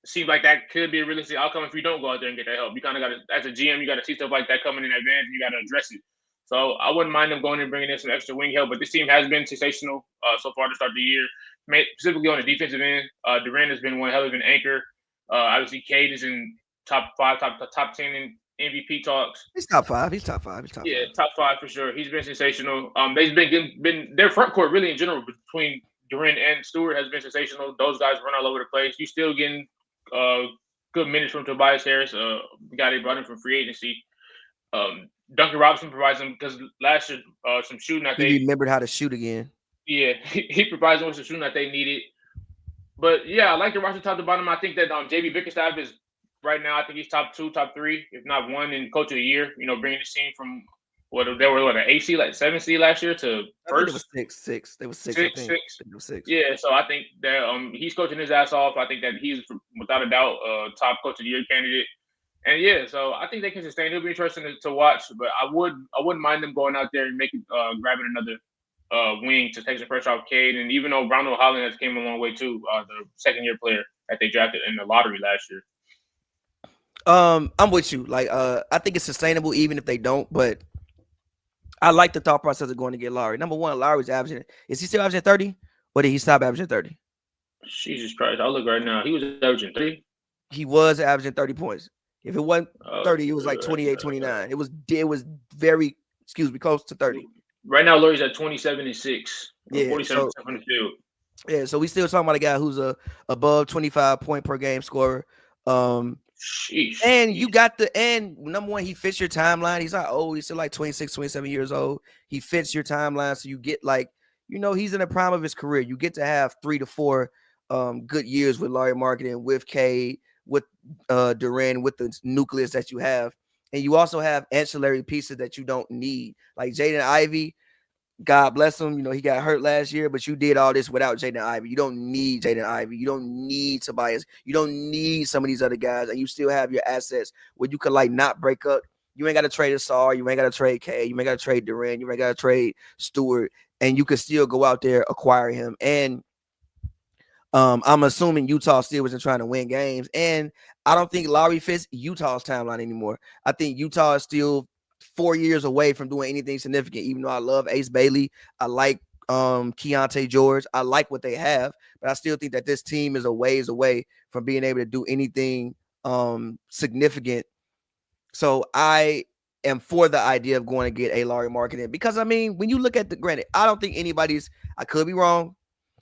[SPEAKER 2] seems like that could be a realistic outcome if you don't go out there and get that help. You kind of got to, as a GM, you got to see stuff like that coming in advance, and you got to address it. So I wouldn't mind them going and bringing in some extra wing help, but this team has been sensational so far to start the year, specifically on the defensive end. Durant has been one hell of an anchor. Obviously, Cade is in top 10 in MVP talks.
[SPEAKER 1] He's top 5.
[SPEAKER 2] Top 5 for sure. He's been sensational. They've been their front court really in general between Durant and Stewart has been sensational. Those guys run all over the place. You still getting good minutes from Tobias Harris, the guy they brought in from free agency. Duncan Robinson provides them, because last year some shooting that
[SPEAKER 1] he remembered how to shoot again.
[SPEAKER 2] Yeah, he provides them with some shooting that they needed. But yeah, I like the roster top to bottom. I think that JB Bickerstaff is right now. I think he's top 2, top 3, if not 1 in Coach of the Year. Bringing the team from they were an 8 seed, like 7 seed last year to first.
[SPEAKER 1] It was 6. They were 6.
[SPEAKER 2] Six. Yeah, so I think that he's coaching his ass off. I think that he's without a doubt top Coach of the Year candidate. And yeah, so I think they can sustain. It'll be interesting to watch. But I wouldn't mind them going out there and grabbing another wing to take some pressure off Cade. And even though Ronald Holland has came a long way too, the second-year player that they drafted in the lottery last year.
[SPEAKER 1] I'm with you. I think it's sustainable even if they don't, but I like the thought process of going to get Lowry. Number one, Lowry's averaging. Is he still averaging 30? Or did he stop averaging 30?
[SPEAKER 2] Jesus Christ. I'll look right now. He was averaging 30.
[SPEAKER 1] He was averaging 30 points. If it wasn't 30, it was like 28, 29. It was very, close to 30.
[SPEAKER 2] Right now, Lowry's at 27 and 6.
[SPEAKER 1] Yeah,
[SPEAKER 2] 47% on the field.
[SPEAKER 1] Yeah, so we still talking about a guy who's a above 25 point per game scorer.
[SPEAKER 2] Sheesh.
[SPEAKER 1] And you got number one, he fits your timeline. He's not old. He's still like 26, 27 years old. He fits your timeline. So you get like, he's in the prime of his career. You get to have 3 to 4 good years with Larry Marketing, with Cade, with Duran, with the nucleus that you have. And you also have ancillary pieces that you don't need. Like Jaden Ivey, God bless him. He got hurt last year, but you did all this without Jaden Ivey. You don't need Jaden Ivey. You don't need Tobias. You don't need some of these other guys, and you still have your assets where you could like not break up. You ain't got to trade Asar. You ain't got to trade K. You ain't got to trade Duran. You ain't got to trade Stewart, and you could still go out there acquire him. And I'm assuming Utah still wasn't trying to win games, and I don't think Lowry fits Utah's timeline anymore. I think Utah is still 4 years away from doing anything significant, even though I love Ace Bailey. I like Keontae George. I like what they have, but I still think that this team is a ways away from being able to do anything significant. So I am for the idea of going to get a Larry Marketing because, I mean, when you look at granted, I don't think I could be wrong,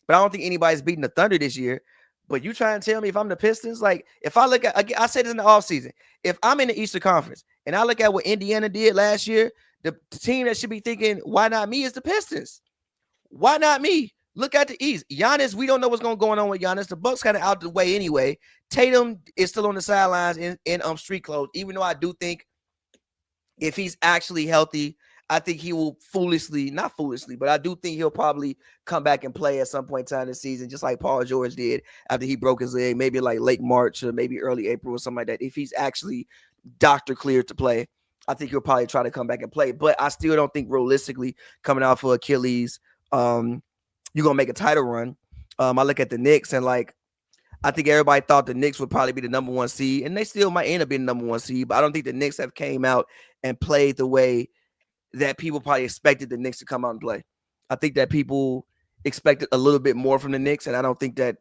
[SPEAKER 1] but I don't think anybody's beating the Thunder this year. But you try and tell me if I'm the Pistons, like if I look at, I said this in the offseason, if I'm in the Eastern Conference and I look at what Indiana did last year, the team that should be thinking, why not me, is the Pistons. Why not me? Look at the East. Giannis, we don't know what's going on with Giannis. The Bucks kind of out the way anyway. Tatum is still on the sidelines in street clothes, even though I do think if he's actually healthy, I think he will not foolishly, but I do think he'll probably come back and play at some point in time this season, just like Paul George did after he broke his leg, maybe like late March or maybe early April or something like that. If he's actually doctor cleared to play, I think he'll probably try to come back and play. But I still don't think realistically coming out for Achilles, you're going to make a title run. I look at the Knicks and like, I think everybody thought the Knicks would probably be the number 1 seed, and they still might end up being the number 1 seed, but I don't think the Knicks have came out and played the way that people probably expected the Knicks to come out and play. I think that people expected a little bit more from the Knicks, and I don't think that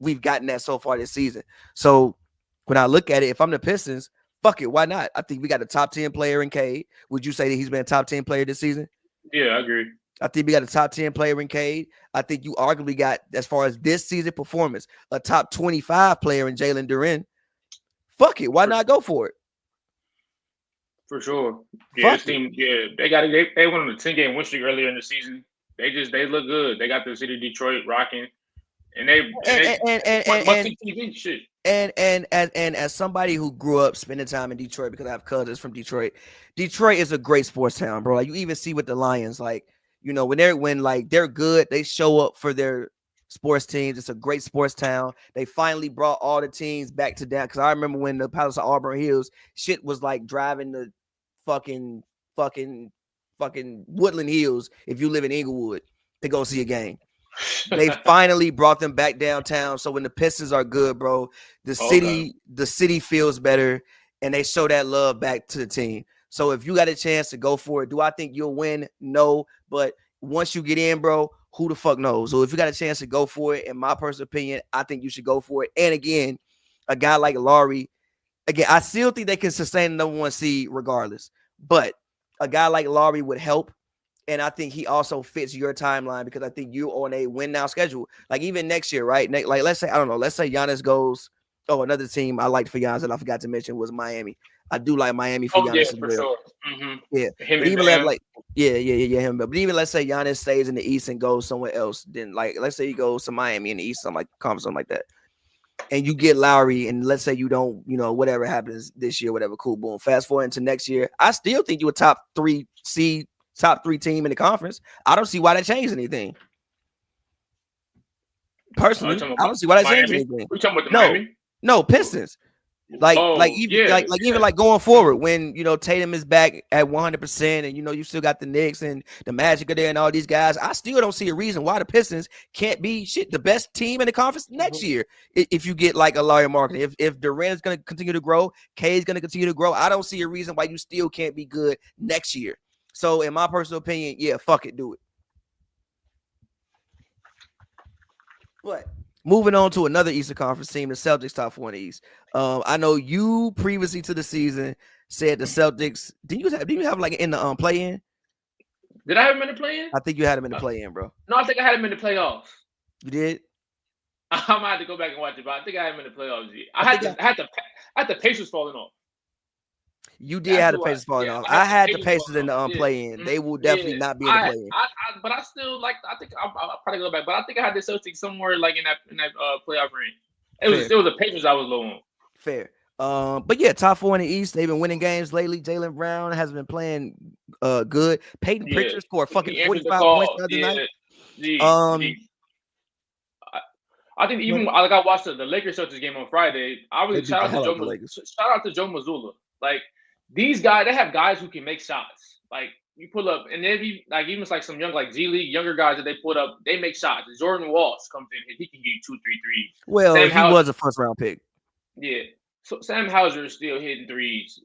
[SPEAKER 1] we've gotten that so far this season. So when I look at it, if I'm the Pistons, fuck it, why not? I think we got a top 10 player in Cade. Would you say that he's been a top 10 player this season?
[SPEAKER 2] Yeah, I agree.
[SPEAKER 1] I think we got a top 10 player in Cade. I think you arguably got, as far as this season performance, a top 25 player in Jalen Duren. Fuck it, why not go for it?
[SPEAKER 2] For sure. Yeah, this team, they went on a 10-game win streak earlier in the season. They look good. They got the city of Detroit rocking. And
[SPEAKER 1] as somebody who grew up spending time in Detroit because I have cousins from Detroit, Detroit is a great sports town, bro. Like you even see with the Lions, like, when they're good, they show up for their sports teams. It's a great sports town. They finally brought all the teams back to down. Because I remember when the Palace of Auburn Hills shit was like driving the fucking Woodland Hills if you live in Inglewood to go see a game. They finally brought them back downtown. So when the Pistons are good, bro, the city feels better, and they show that love back to the team. So if you got a chance to go for it, do I think you'll win? No, but once you get in, bro, who the fuck knows? So if you got a chance to go for it, in my personal opinion, I think you should go for it. And again, a guy like Laurie, again, I still think they can sustain the number 1 seed regardless. But a guy like Laurie would help. And I think he also fits your timeline because I think you're on a win now schedule. Like even next year, right? Like let's say Giannis goes. Oh, another team I liked for Giannis that I forgot to mention was Miami. I do like Miami for Giannis as well.
[SPEAKER 2] Sure. Mm-hmm.
[SPEAKER 1] Yeah, but even him. But even let's say Giannis stays in the East and goes somewhere else. Then like let's say he goes to Miami in the East, something like that. And you get Lowry, and let's say you don't, whatever happens this year, whatever, cool, boom. Fast forward into next year, I still think you're a top 3 seed. Top 3 team in the conference. I don't see why that changed anything. Personally, I don't see why that changed anything.
[SPEAKER 2] We talking about the Miami?
[SPEAKER 1] No, Pistons. Even going forward, when Tatum is back at 100%, and you still got the Knicks and the Magic are there and all these guys, I still don't see a reason why the Pistons can't be the best team in the conference next year. If you get like a Larry Marketing, if Durant is going to continue to grow, K is going to continue to grow, I don't see a reason why you still can't be good next year. So, in my personal opinion, yeah, fuck it, do it. But moving on to another Eastern Conference team, the Celtics top 4 in the East. I know you previously to the season said the Celtics. Did you have like in the play-in?
[SPEAKER 2] Did I have them in the play-in?
[SPEAKER 1] I think you had them in the play-in, bro.
[SPEAKER 2] No, I think I had them in the playoffs.
[SPEAKER 1] You did?
[SPEAKER 2] I might have to go back and watch it, but I think I am in the playoffs.
[SPEAKER 1] I think
[SPEAKER 2] I had the Pacers falling off.
[SPEAKER 1] you did
[SPEAKER 2] That's
[SPEAKER 1] have the
[SPEAKER 2] who I
[SPEAKER 1] Pacers falling
[SPEAKER 2] yeah,
[SPEAKER 1] off.
[SPEAKER 2] I had
[SPEAKER 1] I
[SPEAKER 2] the
[SPEAKER 1] had the
[SPEAKER 2] Pacers
[SPEAKER 1] Pacers
[SPEAKER 2] falling
[SPEAKER 1] in
[SPEAKER 2] off.
[SPEAKER 1] the
[SPEAKER 2] Yeah,
[SPEAKER 1] play-in. They will
[SPEAKER 2] yeah.
[SPEAKER 1] definitely not be in the play-in.
[SPEAKER 2] But I still like. I think I'll probably go back. But I think I had the Celtics somewhere like in that playoff range. It was the Pacers I was low on.
[SPEAKER 1] Fair. But yeah, top 4 in the East. They've been winning games lately. Jaylen Brown has been playing good. Peyton
[SPEAKER 2] Yeah,
[SPEAKER 1] Pritchard scored fucking
[SPEAKER 2] he answered the
[SPEAKER 1] 45 points
[SPEAKER 2] call.
[SPEAKER 1] the other
[SPEAKER 2] Yeah,
[SPEAKER 1] night.
[SPEAKER 2] G. I think even like I watched the Lakers Celtics game on Friday. I
[SPEAKER 1] They
[SPEAKER 2] really
[SPEAKER 1] beat the hell out of the Lakers.
[SPEAKER 2] shout out to Joe Mazzulla. Like these guys, they have guys who can make shots. Like you pull up, and then even like some young like G League younger guys that they put up, they make shots. Jordan Walsh comes in, he can get you 2, 3 threes.
[SPEAKER 1] Well,
[SPEAKER 2] Sam
[SPEAKER 1] he
[SPEAKER 2] Hauser,
[SPEAKER 1] was a first-round pick.
[SPEAKER 2] yeah. So Sam Hauser is still hitting threes.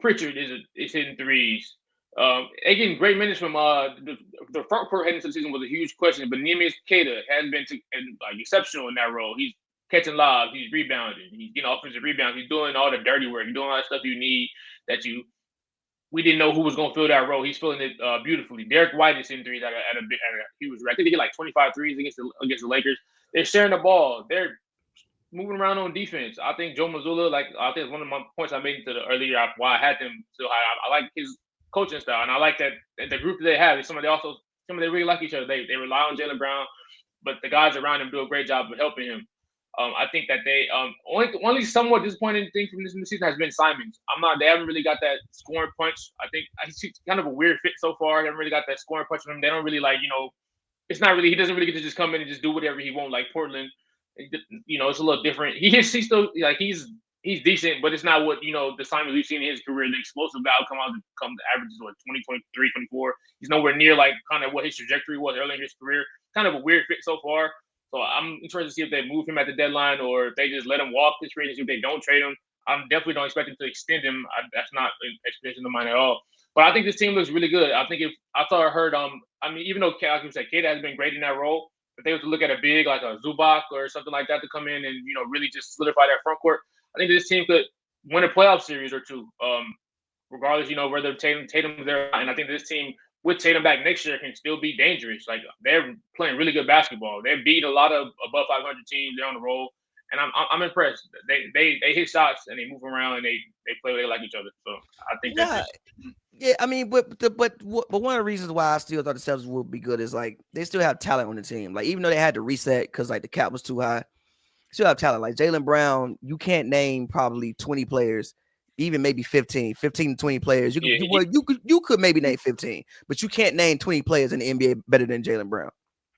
[SPEAKER 2] Pritchard is hitting threes. They getting great minutes from the front court heading into the season was a huge question, but Neemias Queta has been exceptional in that role. He's catching lobs, he's rebounding, he's getting offensive rebounds, he's doing all the dirty work, he's doing all that stuff you need that we didn't know who was going to fill that role. He's filling it beautifully. Derek White is in threes at a huge rate. I think he get like 25 threes against the Lakers. They're sharing the ball. They're moving around on defense. I think Joe Mazzulla, I think it's one of my points I made to the earlier why I had them so high. I like his coaching style, and I like that the group that they have is somebody they really like each other. They rely on Jaylen Brown, but the guys around him do a great job of helping him. I think that they only somewhat disappointing thing from this season has been Simons. They haven't really got that scoring punch. I think he's kind of a weird fit so far. They haven't really got that scoring punch from him. They don't really it's not really, he doesn't really get to just come in and just do whatever he wants like Portland. It's a little different. He's still he's decent, but it's not what the Simons we've seen in his career. The explosive guy come to averages 20, 23, 24. He's nowhere near kind of what his trajectory was early in his career. Kind of a weird fit so far. So I'm interested to see if they move him at the deadline or if they just let him walk this free agency. If they don't trade him, I definitely don't expect them to extend him. That's not an expectation of mine at all. But I think this team looks really good. I think even though like you said, Kate has been great in that role, if they were to look at a big like a Zubac or something like that to come in and really just solidify that front court, I think this team could win a playoff series or two, regardless whether Tatum's there. And I think this team with Tatum back next year can still be dangerous. Like they're playing really good basketball. They beat a lot of above 500 teams. They're on the roll, and I'm impressed. They hit shots and they move around and they play they like each other. So I think
[SPEAKER 1] yeah, I mean, but one of the reasons why I still thought the Celtics would be good is like they still have talent on the team. Like even though they had to reset because like the cap was too high, still have talent. Like Jaylen Brown, you can't name probably 20 players, even maybe 15 to 20 players. You could maybe name 15, but you can't name 20 players in the NBA better than Jaylen Brown.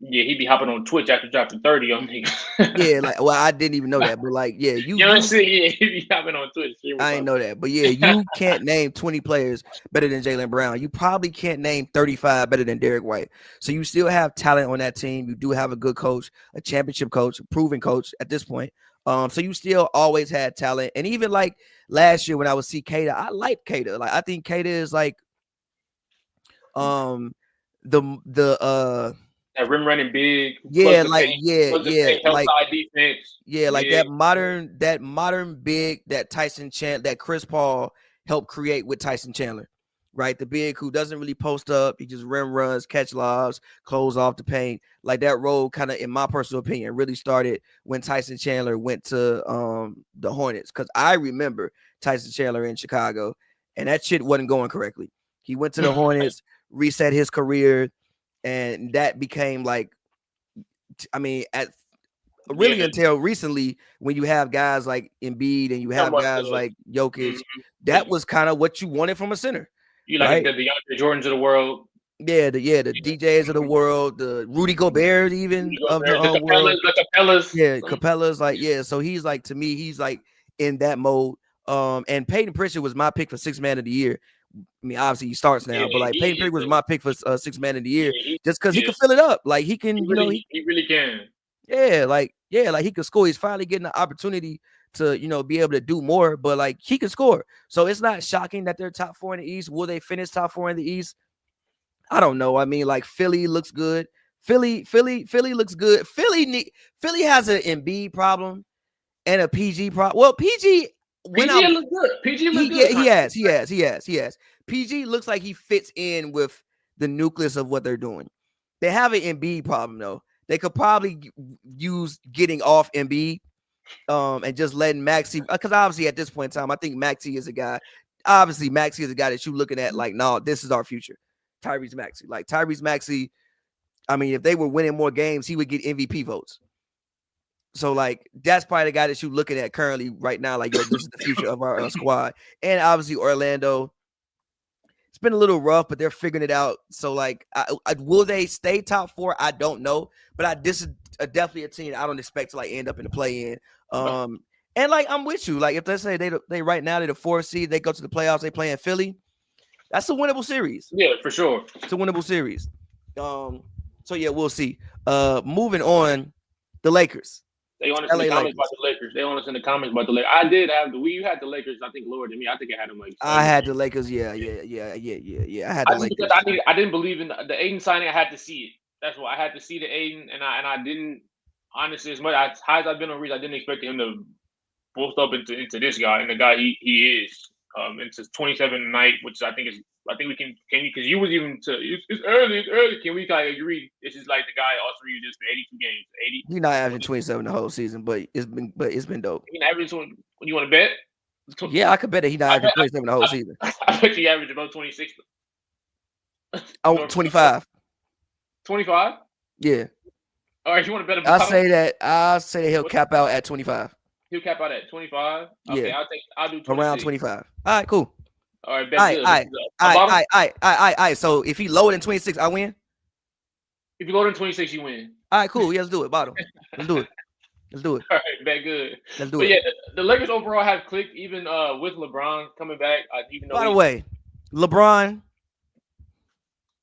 [SPEAKER 2] Yeah, he'd be hopping on Twitch after dropping 30 on me.
[SPEAKER 1] Yeah, I didn't even know that, but like, yeah,
[SPEAKER 2] you know what I'm saying? Yeah, he'd be hopping on Twitch.
[SPEAKER 1] I didn't know that, but yeah, you can't name 20 players better than Jaylen Brown. You probably can't name 35 better than Derek White. So you still have talent on that team. You do have a good coach, a championship coach, a proven coach at this point. So you still always had talent, and even like last year when I would see Queta, I like Queta. Like I think Queta is like,
[SPEAKER 2] that rim running big,
[SPEAKER 1] yeah,
[SPEAKER 2] defense,
[SPEAKER 1] that modern big that Tyson Chandler, that Chris Paul helped create with Tyson Chandler, right? The big who doesn't really post up, he just rim runs, catch lobs, close off the paint. Like that role, kind of in my personal opinion, really started when Tyson Chandler went to the Hornets. Because I remember Tyson Chandler in Chicago, and that shit wasn't going correctly. He went to the Hornets, reset his career. And that became like, until recently, when you have guys like Embiid and you have guys like Jokic, that was kind of what you wanted from a center.
[SPEAKER 2] You like the DeAndre Jordans of the world.
[SPEAKER 1] Yeah, the DJs of the world, the Rudy Gobert of the world.
[SPEAKER 2] The Capellas.
[SPEAKER 1] Yeah, Capellas. Like, yeah. So he's like, to me, he's like in that mode. And Peyton Pritchard was my pick for 6th man of the year. I mean, obviously he starts now, but like Peyton Pritchard was my pick for 6th man of the year, just because he can fill it up. Like he can,
[SPEAKER 2] he really can.
[SPEAKER 1] Yeah, like he could score. He's finally getting the opportunity to, be able to do more, but like he can score. So it's not shocking that they're top 4 in the East. Will they finish top 4 in the East? I don't know. I mean, like Philly looks good. Philly looks good. Philly has an Embiid problem and a PG problem. Well, PG
[SPEAKER 2] look good. PG look good.
[SPEAKER 1] He has. PG looks like he fits in with the nucleus of what they're doing. They have an Embiid problem though. They could probably use getting off Embiid, and just letting Maxey, because obviously at this point in time, I think Maxey is a guy. Obviously, Maxey is a guy that you're looking at like, no, this is our future. Tyrese Maxey. Like Tyrese Maxey, I mean, if they were winning more games, he would get MVP votes. So, like, that's probably the guy that you're looking at currently right now. Like, yo, this is the future of our squad. And obviously, Orlando. It's been a little rough, but they're figuring it out. So, like, will they stay top 4? I don't know. But this is definitely a team I don't expect to, like, end up in the play-in. And like I'm with you. Like if they say they right now they're the 4th seed, they go to the playoffs, they play in Philly. That's a winnable series.
[SPEAKER 2] Yeah, for sure.
[SPEAKER 1] It's a winnable series. So yeah, we'll see. Moving on, the Lakers.
[SPEAKER 2] They want us in the comments about the Lakers. They want us in the comments about the Lakers. I did have you had the Lakers. I think lower than me. I think I had them like.
[SPEAKER 1] I had the Lakers. Yeah. I had the Lakers
[SPEAKER 2] because I didn't believe in the Aiden signing. I had to see it. That's why I had to see the Aiden, and I didn't honestly as high as I've been on Reese, I didn't expect him to boost up into this guy and the guy he is. Into 27 tonight, which I think we can because you was even it's early. Can we kind of agree? This is like the guy also you just for 82 games, 80.
[SPEAKER 1] You're not averaging 27 the whole season, but it's been dope.
[SPEAKER 2] You can average when you want to bet.
[SPEAKER 1] Yeah, I could bet that he's not averaging 27 the whole season.
[SPEAKER 2] I bet you average about 26.
[SPEAKER 1] Oh, 25.
[SPEAKER 2] 25?
[SPEAKER 1] Yeah.
[SPEAKER 2] All right, you want to bet?
[SPEAKER 1] I'll say that he'll cap out at 25.
[SPEAKER 2] He'll cap out at 25. Okay,
[SPEAKER 1] yeah.
[SPEAKER 2] I'll do 26.
[SPEAKER 1] Around 25. All right, cool.
[SPEAKER 2] All right,
[SPEAKER 1] all right. So if he lower than 26, I win.
[SPEAKER 2] If you lower than 26, you win.
[SPEAKER 1] All right, cool. Yeah, let's do it. Bottom. Let's do it.
[SPEAKER 2] All right, bet good.
[SPEAKER 1] Let's do it.
[SPEAKER 2] Yeah, the Lakers overall have clicked, even with LeBron coming back. Even though
[SPEAKER 1] by the way, LeBron,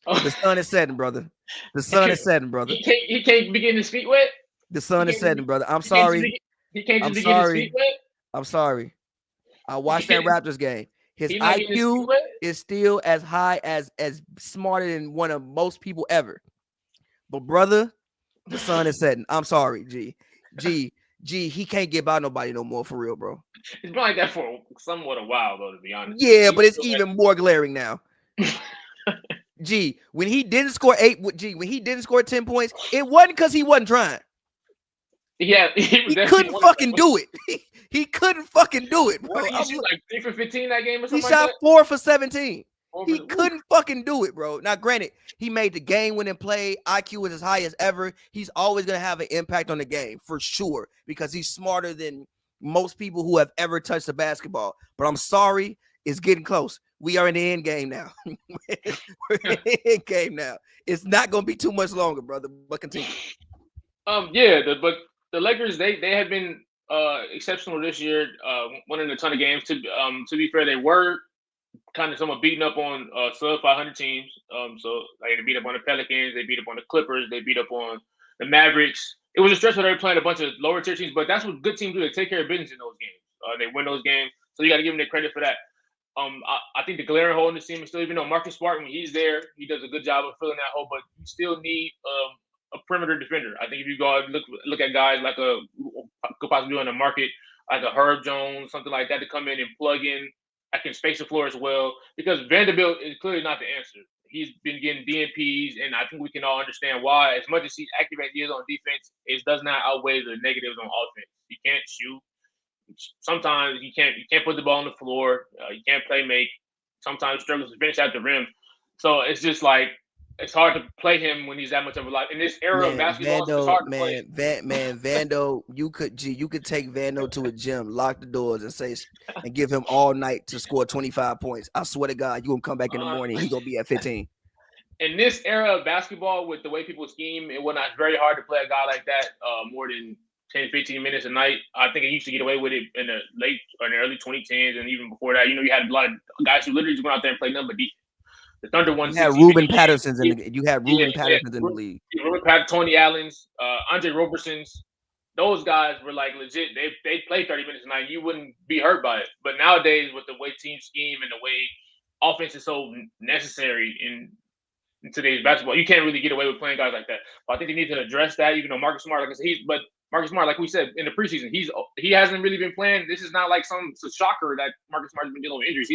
[SPEAKER 1] the sun is setting, brother. The sun is setting, brother.
[SPEAKER 2] He can't be getting his feet wet.
[SPEAKER 1] The sun is setting, brother. I'm sorry.
[SPEAKER 2] He can't just be getting his feet wet.
[SPEAKER 1] I'm sorry. I watched that Raptors game. His IQ is still as high as smarter than one of most people ever. But brother, the sun is setting. I'm sorry, G. He can't get by nobody no more for real, bro.
[SPEAKER 2] It's been like that for somewhat a while, though, to be honest.
[SPEAKER 1] Yeah, but it's even more glaring now. When he didn't score 10 points, it wasn't because he wasn't trying.
[SPEAKER 2] Yeah,
[SPEAKER 1] he couldn't fucking do it. He couldn't fucking do it, bro.
[SPEAKER 2] He shot like 3 for 15 that game or something.
[SPEAKER 1] He shot 4 for 17. He couldn't fucking do it, bro. Now, granted, he made the game-winning play. IQ was as high as ever. He's always going to have an impact on the game, for sure, because he's smarter than most people who have ever touched the basketball. But I'm sorry, it's getting close. We are in the end game now. We're in the end game now. It's not going to be too much longer, brother, but continue.
[SPEAKER 2] But the Lakers, they have been exceptional this year, winning a ton of games. To be fair, they were kind of somewhat beaten up on sub 500 teams. So like they beat up on the Pelicans, they beat up on the Clippers, they beat up on the Mavericks. It was a stretch where they were playing a bunch of lower tier teams, but that's what good teams do. They take care of business in those games. They win those games, so you got to give them their credit for that. I think the glaring hole in this team is still, even though Marcus Smart, when he's there, he does a good job of filling that hole, but you still need a perimeter defender. I think if you go out and look at guys like could possibly be on the market, like a Herb Jones, something like that, to come in and plug in. I can space the floor as well, because Vanderbilt is clearly not the answer. He's been getting DNPs, and I think we can all understand why. As much as he's active as he is on defense, it does not outweigh the negatives on offense. He can't shoot. Sometimes you can't put the ball on the floor. You can't play make. Sometimes struggles to finish at the rim. So it's just like, it's hard to play him when he's that much of a life. In this era of basketball, it's hard to play.
[SPEAKER 1] Vando, you could take Vando to a gym, lock the doors, and give him all night to score 25 points. I swear to God, you gonna come back in the morning, he's gonna be at 15.
[SPEAKER 2] In this era of basketball, with the way people scheme and whatnot, it's very hard to play a guy like that more than 10, 15 minutes a night. I think he used to get away with it in the late or in the early 2010s, and even before that. You had a lot of guys who literally just went out there and played number defense. The Thunder won.
[SPEAKER 1] You had Ruben Patterson's in the league.
[SPEAKER 2] Ruben Patterson, Tony Allen's, Andre Roberson's. Those guys were like legit. They played 30 minutes a night. You wouldn't be hurt by it. But nowadays, with the way teams scheme and the way offense is so necessary in today's basketball, you can't really get away with playing guys like that. But I think they need to address that. Even though Marcus Smart, like I said, Marcus Smart, like we said in the preseason, he hasn't really been playing. This is not like some shocker that Marcus Smart has been dealing with injuries.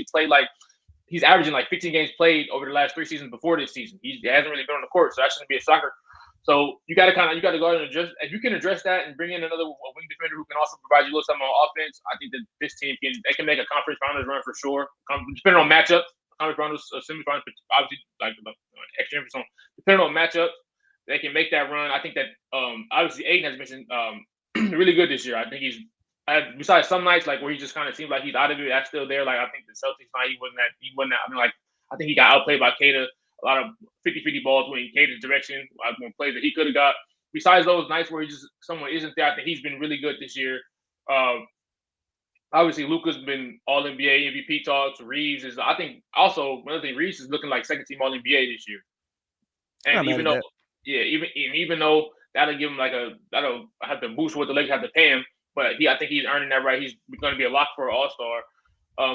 [SPEAKER 2] He's averaging like 15 games played over the last 3 seasons before this season. He hasn't really been on the court, so that shouldn't be a shocker. So you got to go ahead and address. If you can address that and bring in another wing defender who can also provide you a little something on offense, I think that this team can make a conference finals run for sure. Depending on matchups, conference finals, semifinals, obviously like extra emphasis on. Depending on matchups, they can make that run. I think that obviously Aiden has been really good this year. I think he's besides some nights like where he just kind of seems like he's out of it. That's still there. Like I think the Celtics night he wasn't that. I mean, like I think he got outplayed by Kada. A lot of 50-50 balls went in Kada's direction. Plays that he could have got. Besides those nights where someone isn't there, I think he's been really good this year. Obviously, Luka's been All NBA MVP talks. Reeves is, I think, also another thing. Reeves is looking like second team All NBA this year. And even though that'll give him that'll have to boost what the Lakers have to pay him, but I think he's earning that right. He's going to be a lock for an All Star.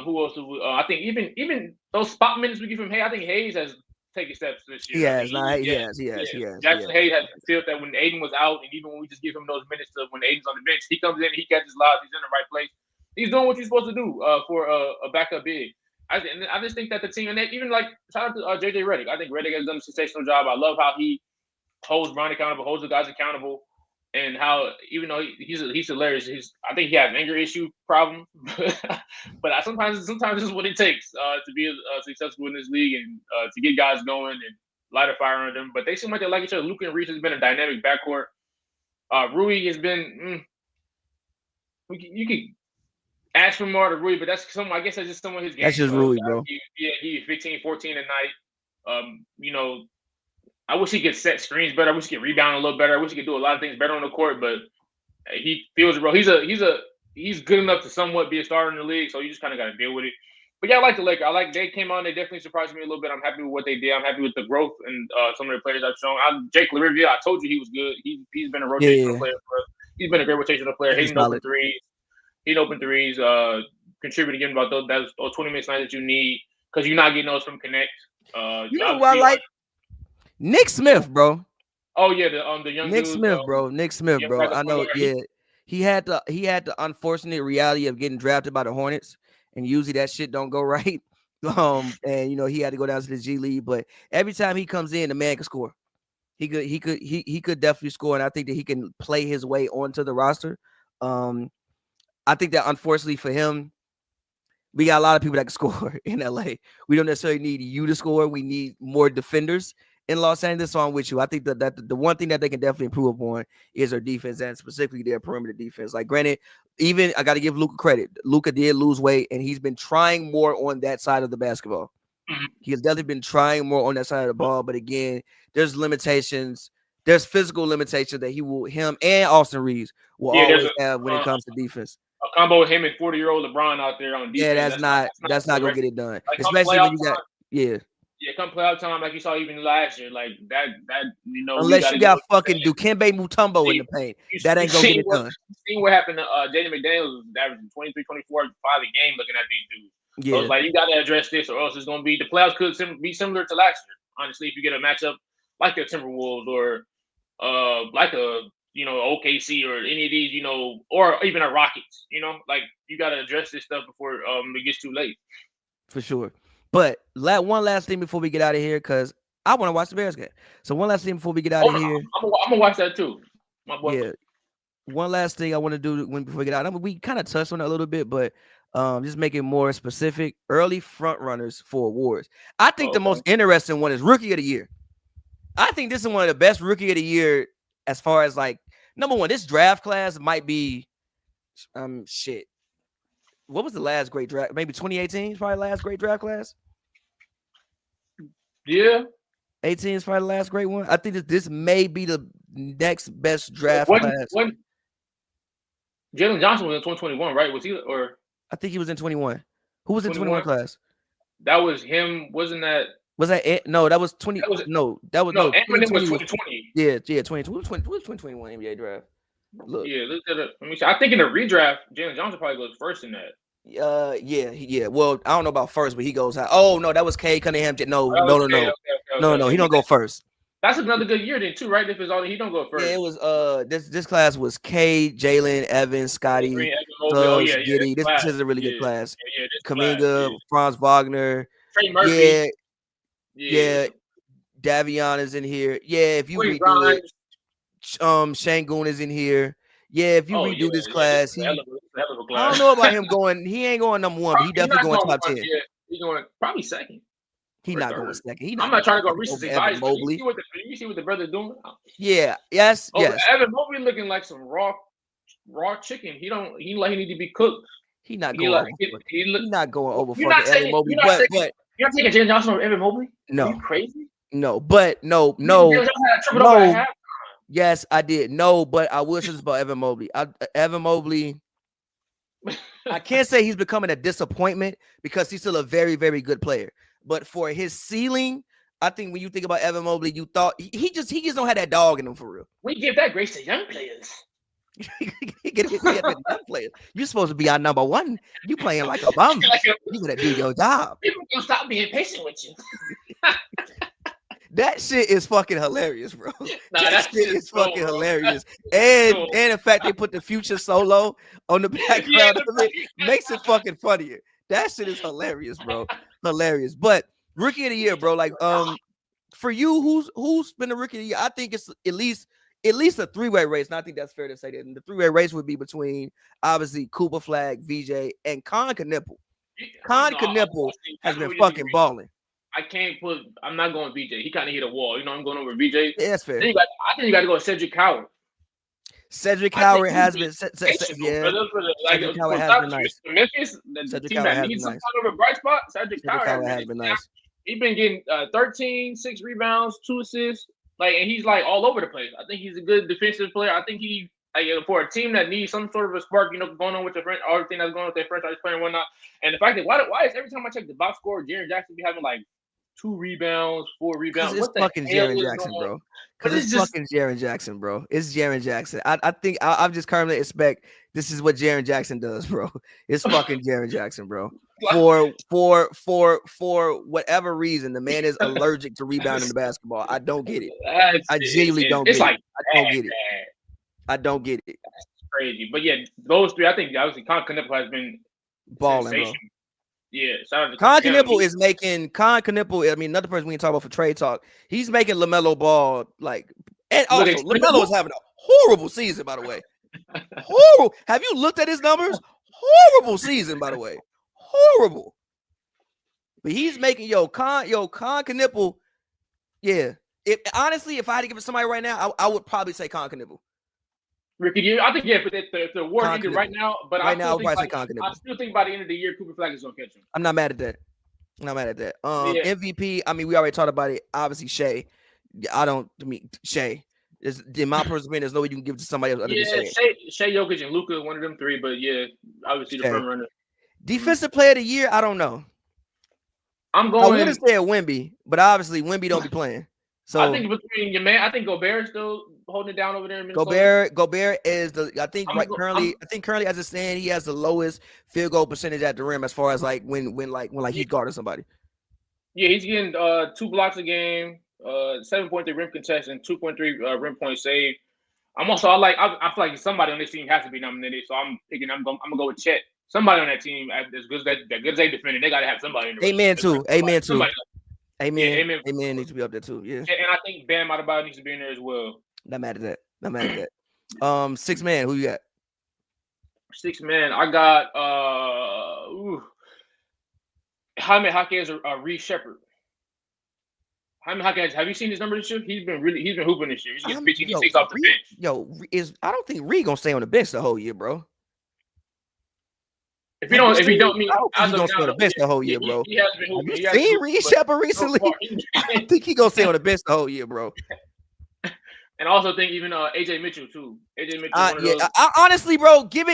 [SPEAKER 2] Who else? I think even those spot minutes we give him. Hey, I think Hayes has taken steps this year.
[SPEAKER 1] He has.
[SPEAKER 2] Jackson Hayes has felt that when Aiden was out, and even when we just give him those minutes when Aiden's on the bench, he comes in, he catches lives, he's in the right place. He's doing what he's supposed to do for a backup big. I just think that the team, and even like shout out to JJ Redick. I think Redick has done a sensational job. I love how he holds Brian accountable, holds the guys accountable, and how even though he's hilarious, I think he has an anger issue problem, but sometimes this is what it takes to be successful in this league and to get guys going and light a fire on them. But they seem like they like each other. Luka and Reese has been a dynamic backcourt. Rui has been. You could ask for more to Rui, but that's someone. I guess that's just someone his game.
[SPEAKER 1] That's just Rui, bro.
[SPEAKER 2] He's 15, 14 a night. I wish he could set screens better. I wish he could rebound a little better. I wish he could do a lot of things better on the court, but he feels it, bro. He's good enough to somewhat be a starter in the league, so you just kind of got to deal with it. But yeah, I like the Lakers. They came on. They definitely surprised me a little bit. I'm happy with what they did. I'm happy with the growth and some of the players I've shown. Jake LaRivia, I told you he was good. He's been a rotational player for us. He's been a great rotational player. Hitting open threes. Contributing, getting about those 20 minutes night that you need because you're not getting those from Connect.
[SPEAKER 1] You know what I like? Nick Smith, bro.
[SPEAKER 2] Oh yeah, the young
[SPEAKER 1] Nick
[SPEAKER 2] dude,
[SPEAKER 1] Smith, bro. Nick Smith, bro. I know. Yeah, he had the unfortunate reality of getting drafted by the Hornets, and usually that shit don't go right. And he had to go down to the G League, but every time he comes in, the man can score. He could definitely score, and I think that he can play his way onto the roster. I think that unfortunately for him, we got a lot of people that can score in LA. We don't necessarily need you to score. We need more defenders in Los Angeles. So I'm with you. I think that the one thing that they can definitely improve upon is their defense and specifically their perimeter defense. Like, granted, even I got to give Luka credit. Luka did lose weight, and he's been trying more on that side of the basketball.
[SPEAKER 2] Mm-hmm.
[SPEAKER 1] He has definitely been trying more on that side of the ball. But again, there's limitations. There's physical limitations that him and Austin Reeves will always have when it comes to defense.
[SPEAKER 2] A combo with him and 40-year-old LeBron out there on defense.
[SPEAKER 1] Yeah, that's not gonna get it done. Like, especially when you got
[SPEAKER 2] come playoff time like you saw even last year. Like that
[SPEAKER 1] unless you got fucking Dikembe Mutombo in the paint. That ain't gonna get it done.
[SPEAKER 2] You seen what happened to Jaden McDaniels averaging 23, 24, 5 a game looking at these dudes.
[SPEAKER 1] Yeah.
[SPEAKER 2] So it's like you gotta address this or else it's gonna be the playoffs could be similar to last year. Honestly, if you get a matchup like the Timberwolves or like a OKC or any of these, or even a Rockets, like you got to address this stuff before it gets too late.
[SPEAKER 1] For sure. But one last thing before we get out of here, because I want to watch the Bears game. So one last thing before we get out of here.
[SPEAKER 2] I'm gonna watch that too. My boy.
[SPEAKER 1] Yeah. One last thing I want to do before we get out. We kind of touched on it a little bit, but just make it more specific. Early front runners for awards. I think the most interesting one is Rookie of the Year. I think this is one of the best Rookie of the Year as far as like number one. This draft class might be shit. What was the last great draft? Maybe 2018 is probably the last great draft class.
[SPEAKER 2] Yeah.
[SPEAKER 1] 18 is probably the last great one. I think that this may be the next best draft class.
[SPEAKER 2] Jalen Johnson was in 2021, right? Was he or?
[SPEAKER 1] I think he was in 21. Who was in 21 class?
[SPEAKER 2] That was him. Wasn't that?
[SPEAKER 1] Was that it? No, that was 20. That was
[SPEAKER 2] 2020 was 2020.
[SPEAKER 1] Yeah, 2021 NBA draft. Look.
[SPEAKER 2] Yeah, look at it. Let me see. I think in the redraft, Jalen Johnson probably goes first in that.
[SPEAKER 1] Yeah. Well, I don't know about first, but he goes out. Oh no, that was Cade Cunningham. No. He don't go first.
[SPEAKER 2] That's another good year then too, right? If it's all he don't go first.
[SPEAKER 1] Yeah, it was this class was Cade, Jalen, Evans, Scotty, Giddy. This is a really good class. Kaminga, Franz Wagner,
[SPEAKER 2] Trey Murphy.
[SPEAKER 1] Yeah. Davion is in here. Yeah, if you redo it, Shangoon is in here. Yeah, if you
[SPEAKER 2] Oh
[SPEAKER 1] redo this
[SPEAKER 2] yeah. This
[SPEAKER 1] class,
[SPEAKER 2] is a hell of a
[SPEAKER 1] I
[SPEAKER 2] class.
[SPEAKER 1] don't know about him going. He ain't going number one, but he
[SPEAKER 2] He's
[SPEAKER 1] definitely
[SPEAKER 2] not
[SPEAKER 1] going
[SPEAKER 2] going
[SPEAKER 1] top
[SPEAKER 2] one.
[SPEAKER 1] 10.
[SPEAKER 2] Yeah, he's going probably second
[SPEAKER 1] He
[SPEAKER 2] or
[SPEAKER 1] not going
[SPEAKER 2] third.
[SPEAKER 1] second. He
[SPEAKER 2] I'm
[SPEAKER 1] not
[SPEAKER 2] not
[SPEAKER 1] going
[SPEAKER 2] trying to go
[SPEAKER 1] second over
[SPEAKER 2] recency
[SPEAKER 1] Evan
[SPEAKER 2] bias, but
[SPEAKER 1] Mobley.
[SPEAKER 2] you see what the brother doing?
[SPEAKER 1] Yeah, yes,
[SPEAKER 2] Oh,
[SPEAKER 1] yes.
[SPEAKER 2] Evan Mobley looking like some raw chicken. He need to be cooked.
[SPEAKER 1] He not
[SPEAKER 2] He
[SPEAKER 1] going
[SPEAKER 2] like
[SPEAKER 1] over.
[SPEAKER 2] he look.
[SPEAKER 1] He not going over
[SPEAKER 2] You're
[SPEAKER 1] fucking
[SPEAKER 2] not
[SPEAKER 1] Evan
[SPEAKER 2] taking.
[SPEAKER 1] Mobley. But
[SPEAKER 2] You're not taking Jalen Johnson over Evan Mobley. Are you
[SPEAKER 1] no,
[SPEAKER 2] crazy?
[SPEAKER 1] no, but no,
[SPEAKER 2] Jalen Johnson had tripled over at half.
[SPEAKER 1] Yes, I did. No, but I will say this about Evan Mobley. Evan Mobley, I can't say he's becoming a disappointment because he's still a very, very good player. But for his ceiling, I think when you think about Evan Mobley, you thought he just don't have that dog in him for real.
[SPEAKER 2] We give that grace to young players.
[SPEAKER 1] Get young players. You're supposed to be our number one. You playing like a bum. You gotta do your job.
[SPEAKER 2] People gonna stop being patient with you.
[SPEAKER 1] That shit is fucking hilarious, bro.
[SPEAKER 2] Nah,
[SPEAKER 1] that shit is fucking hilarious. And the fact they put the Future solo on the background of it makes it fucking funnier. That shit is hilarious, bro. Hilarious. But rookie of the year, bro. Like, for you, who's been the rookie of the year? I think it's at least a three-way race. And I think that's fair to say that. And the three-way race would be between obviously Cooper Flag, VJ, and Con Knipple. Con Knipple has been fucking balling.
[SPEAKER 2] I'm not going VJ. He kind of hit a wall. You know, I'm going over VJ.
[SPEAKER 1] Yeah, that's fair.
[SPEAKER 2] I think you got to go Cedric Howard.
[SPEAKER 1] Cedric Howard has been,
[SPEAKER 2] yeah. Cedric Howard has been nice. Memphis, the team that needs some kind of a bright spot. Cedric Howard has been nice. He's been getting 13, 6 rebounds, 2 assists, and he's like all over the place. I think he's a good defensive player. I think he for a team that needs some sort of a spark, going on with the friend, everything that's going on with their franchise player and whatnot. And the fact that why is every time I check the box score, Jaren Jackson be having like 2 rebounds, 4 rebounds.
[SPEAKER 1] It's fucking Jaren Jackson, bro. Because it's fucking Jaren Jackson, bro. It's Jaren Jackson. I think I just currently expect this is what Jaren Jackson does, bro. It's fucking Jaren Jackson, bro. For whatever reason, the man is allergic to rebounding the basketball. I don't get it. I genuinely don't get it. I don't get it. I don't get it.
[SPEAKER 2] That's crazy. But yeah, those three, I think obviously Con Knipple has been
[SPEAKER 1] balling, bro.
[SPEAKER 2] Yeah, shout out to
[SPEAKER 1] Con Knipple is making Con Knipple. I mean, another person we can talk about for trade talk. He's making LaMelo Ball and also LaMelo is having a horrible season, by the way. Horrible. Have you looked at his numbers? Horrible season, by the way. Horrible. But he's making Con Knipple. Yeah. Honestly, if I had to give it to somebody right now, I would probably say Con Knipple.
[SPEAKER 2] Ricky, I think if the award ended right now, but I still think by the end of the year, Cooper Flag is gonna catch him.
[SPEAKER 1] I'm not mad at that. MVP. I mean, we already talked about it. Obviously, Shea. Shea. In my personal opinion, there's no way you can give it to somebody else other than Shea.
[SPEAKER 2] Shea, Jokic, and Luka, one of them three. But yeah, obviously the front runner.
[SPEAKER 1] Defensive player of the year. I don't know.
[SPEAKER 2] I would
[SPEAKER 1] have said Wemby, but obviously Wemby don't be playing. So
[SPEAKER 2] I think between your man, I think Gobert is still holding it down over there in Minnesota.
[SPEAKER 1] Gobert is currently as it stands, he has the lowest field goal percentage at the rim as far as when he's guarding somebody.
[SPEAKER 2] Yeah, he's getting 2 blocks a game, 7.3 rim contest, and 2.3 rim point save. I feel like somebody on this team has to be nominated, so I'm gonna go with Chet. Somebody on that team as good as they defending, they gotta have somebody in the
[SPEAKER 1] Amen too. Amen too.
[SPEAKER 2] Amen.
[SPEAKER 1] Yeah, Amen needs to be up there too. Yeah.
[SPEAKER 2] And I think Bam Adebayo needs to be in there as well.
[SPEAKER 1] Not mad at that. 6 man, who you got?
[SPEAKER 2] 6 man, I got Jaime Jaquez or Reed Shepherd. Jaime Jaquez, have you seen his numbers this year? He's been hooping this year. He's getting 15 and 6 off the bench.
[SPEAKER 1] I don't think Reed gonna stay on the bench the whole year, bro.
[SPEAKER 2] If he don't mean
[SPEAKER 1] he's gonna stay on the bench the whole year, bro.
[SPEAKER 2] He has been hooping.
[SPEAKER 1] Have you seen Reed Shepherd recently? I don't think he gonna stay on the bench the whole year, bro.
[SPEAKER 2] And I also think even AJ Mitchell too. AJ Mitchell.
[SPEAKER 1] Honestly, bro, give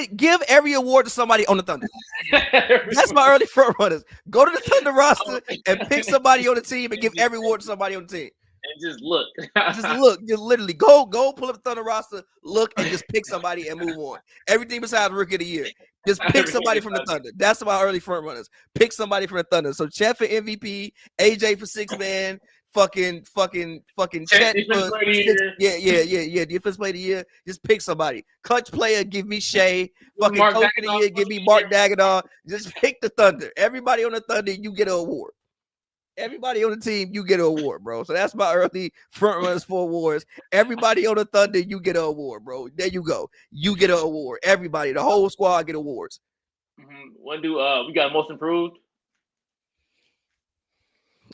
[SPEAKER 1] every award to somebody on the Thunder. That's my early front runners. Go to the Thunder roster and pick somebody on the team and give every award to somebody on the team.
[SPEAKER 2] And just look.
[SPEAKER 1] Just literally go pull up the Thunder roster, look, and just pick somebody and move on. Everything besides Rookie of the Year. Just pick somebody from the Thunder. That's my early front runners. Pick somebody from the Thunder. So Chet for MVP, AJ for 6 man, fucking Chet for defense player of the year. Just pick somebody. Clutch player, give me Shea. Fucking coach of the year, give me Mark Dagadar. Just pick the Thunder. Everybody on the Thunder, you get an award. Everybody on the team, you get an award, bro. So that's my early front runners for awards. Everybody on the Thunder, you get an award, bro. There you go. You get an award. Everybody, the whole squad get awards.
[SPEAKER 2] When do we got most improved?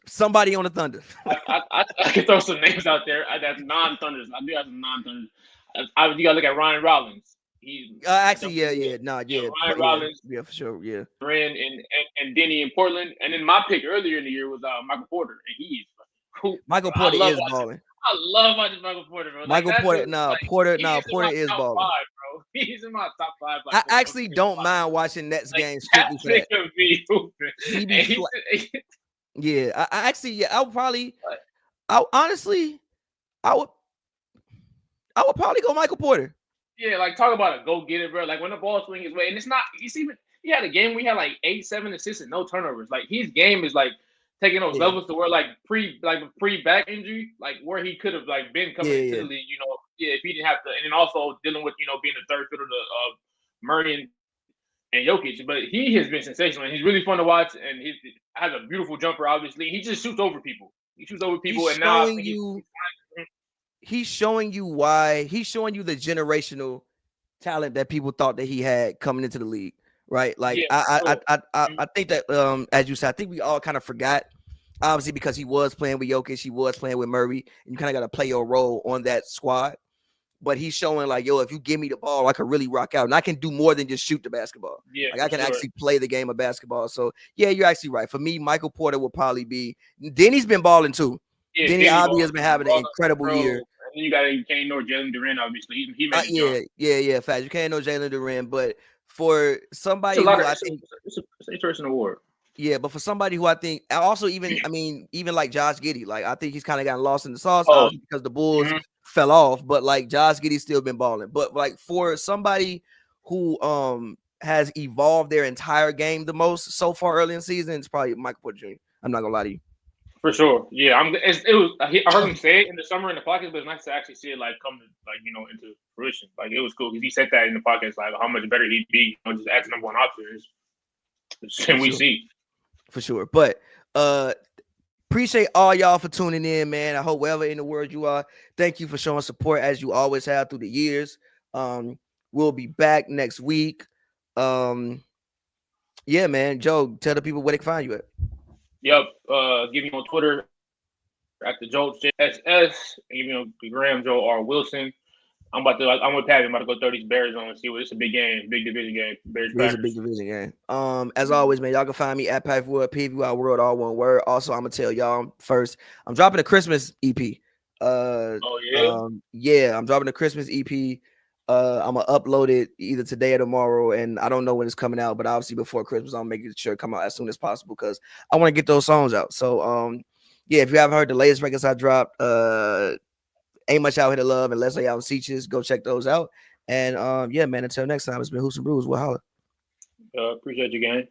[SPEAKER 1] Somebody on the Thunder.
[SPEAKER 2] I can throw some names out there. That's non-Thunders. I do have some non-Thunders. You gotta look at Ryan Rollins. He's
[SPEAKER 1] actually, Ryan
[SPEAKER 2] Rollins,
[SPEAKER 1] for sure, yeah.
[SPEAKER 2] Duran and Denny in Portland, and then my pick earlier in the year was Michael Porter, and he's
[SPEAKER 1] Michael Porter is balling.
[SPEAKER 2] I love watching Michael Porter, bro.
[SPEAKER 1] Michael Porter, Porter is balling.
[SPEAKER 2] Bro. He's in my top 5.
[SPEAKER 1] I actually don't mind watching Nets games strictly for that. Yeah, I actually, I would probably, honestly, I would probably go Michael Porter.
[SPEAKER 2] Yeah, like talk about a go get it, bro. Like when the ball swing his way, and it's not. He had a game where he had like 8, 7 assists and no turnovers. Like his game is like taking those levels to where like pre back injury, like where he could have like been coming into the league. If he didn't have to, and then also dealing with being the third fiddle of Murray and Jokic. But he has been sensational, and he's really fun to watch, and he has a beautiful jumper. Obviously, he just shoots over people. He's
[SPEAKER 1] showing you why. He's showing you the generational talent that people thought that he had coming into the league, right? Like I think that as you said, I think we all kind of forgot, obviously, because he was playing with Jokic, he was playing with Murray, and you kind of got to play your role on that squad. But he's showing like, yo, if you give me the ball, I can really rock out, and I can do more than just shoot the basketball. Yeah, like I can actually play the game of basketball. So yeah, you're actually right. For me, Michael Porter will probably be. Denny's been balling too. Yeah, Denny obviously has been having an incredible year.
[SPEAKER 2] And you can't ignore Jalen Duren, obviously. He made
[SPEAKER 1] fact. You can't ignore Jalen Duren, but for somebody
[SPEAKER 2] I think it's an interesting award.
[SPEAKER 1] Yeah, but for somebody who I think also even like Josh Giddey, like I think he's kind of gotten lost in the sauce because the Bulls fell off, but like Josh Giddey's still been balling. But like for somebody who has evolved their entire game the most so far early in the season, it's probably Michael Porter Jr. I'm not gonna lie to you.
[SPEAKER 2] For sure, yeah. I heard him say it in the summer in the podcast, but it's nice to actually see it like come to into fruition. Like it was cool because he said that in the podcast, like how much better he'd be, just as number one option is. And we see
[SPEAKER 1] for sure. But appreciate all y'all for tuning in, man. I hope wherever in the world you are, thank you for showing support as you always have through the years. We'll be back next week. Yeah, man. Joe, tell the people where they can find you at.
[SPEAKER 2] Yep. Give me on Twitter at the Joe JSS. And give me on Graham Joe R. Wilson. I'm with Pavy. I'm about to go throw these Bears on and see what it's a big game, big division game. It's a big division
[SPEAKER 1] game. As always, man, y'all can find me at pavyworld, pavyworld, all one word. Also, I'm gonna tell y'all first, I'm dropping a Christmas EP. I'm dropping a Christmas EP. I'm gonna upload it either today or tomorrow, and I don't know when it's coming out, but obviously before Christmas, I'll make sure it come out as soon as possible because I want to get those songs out. So, if you haven't heard the latest records I dropped, Ain't Much Out Here to Love and Let's Lay Out in Seaches, go check those out. And man, until next time, it's been HoopsNBrews. We'll holler.
[SPEAKER 2] Appreciate you, gang.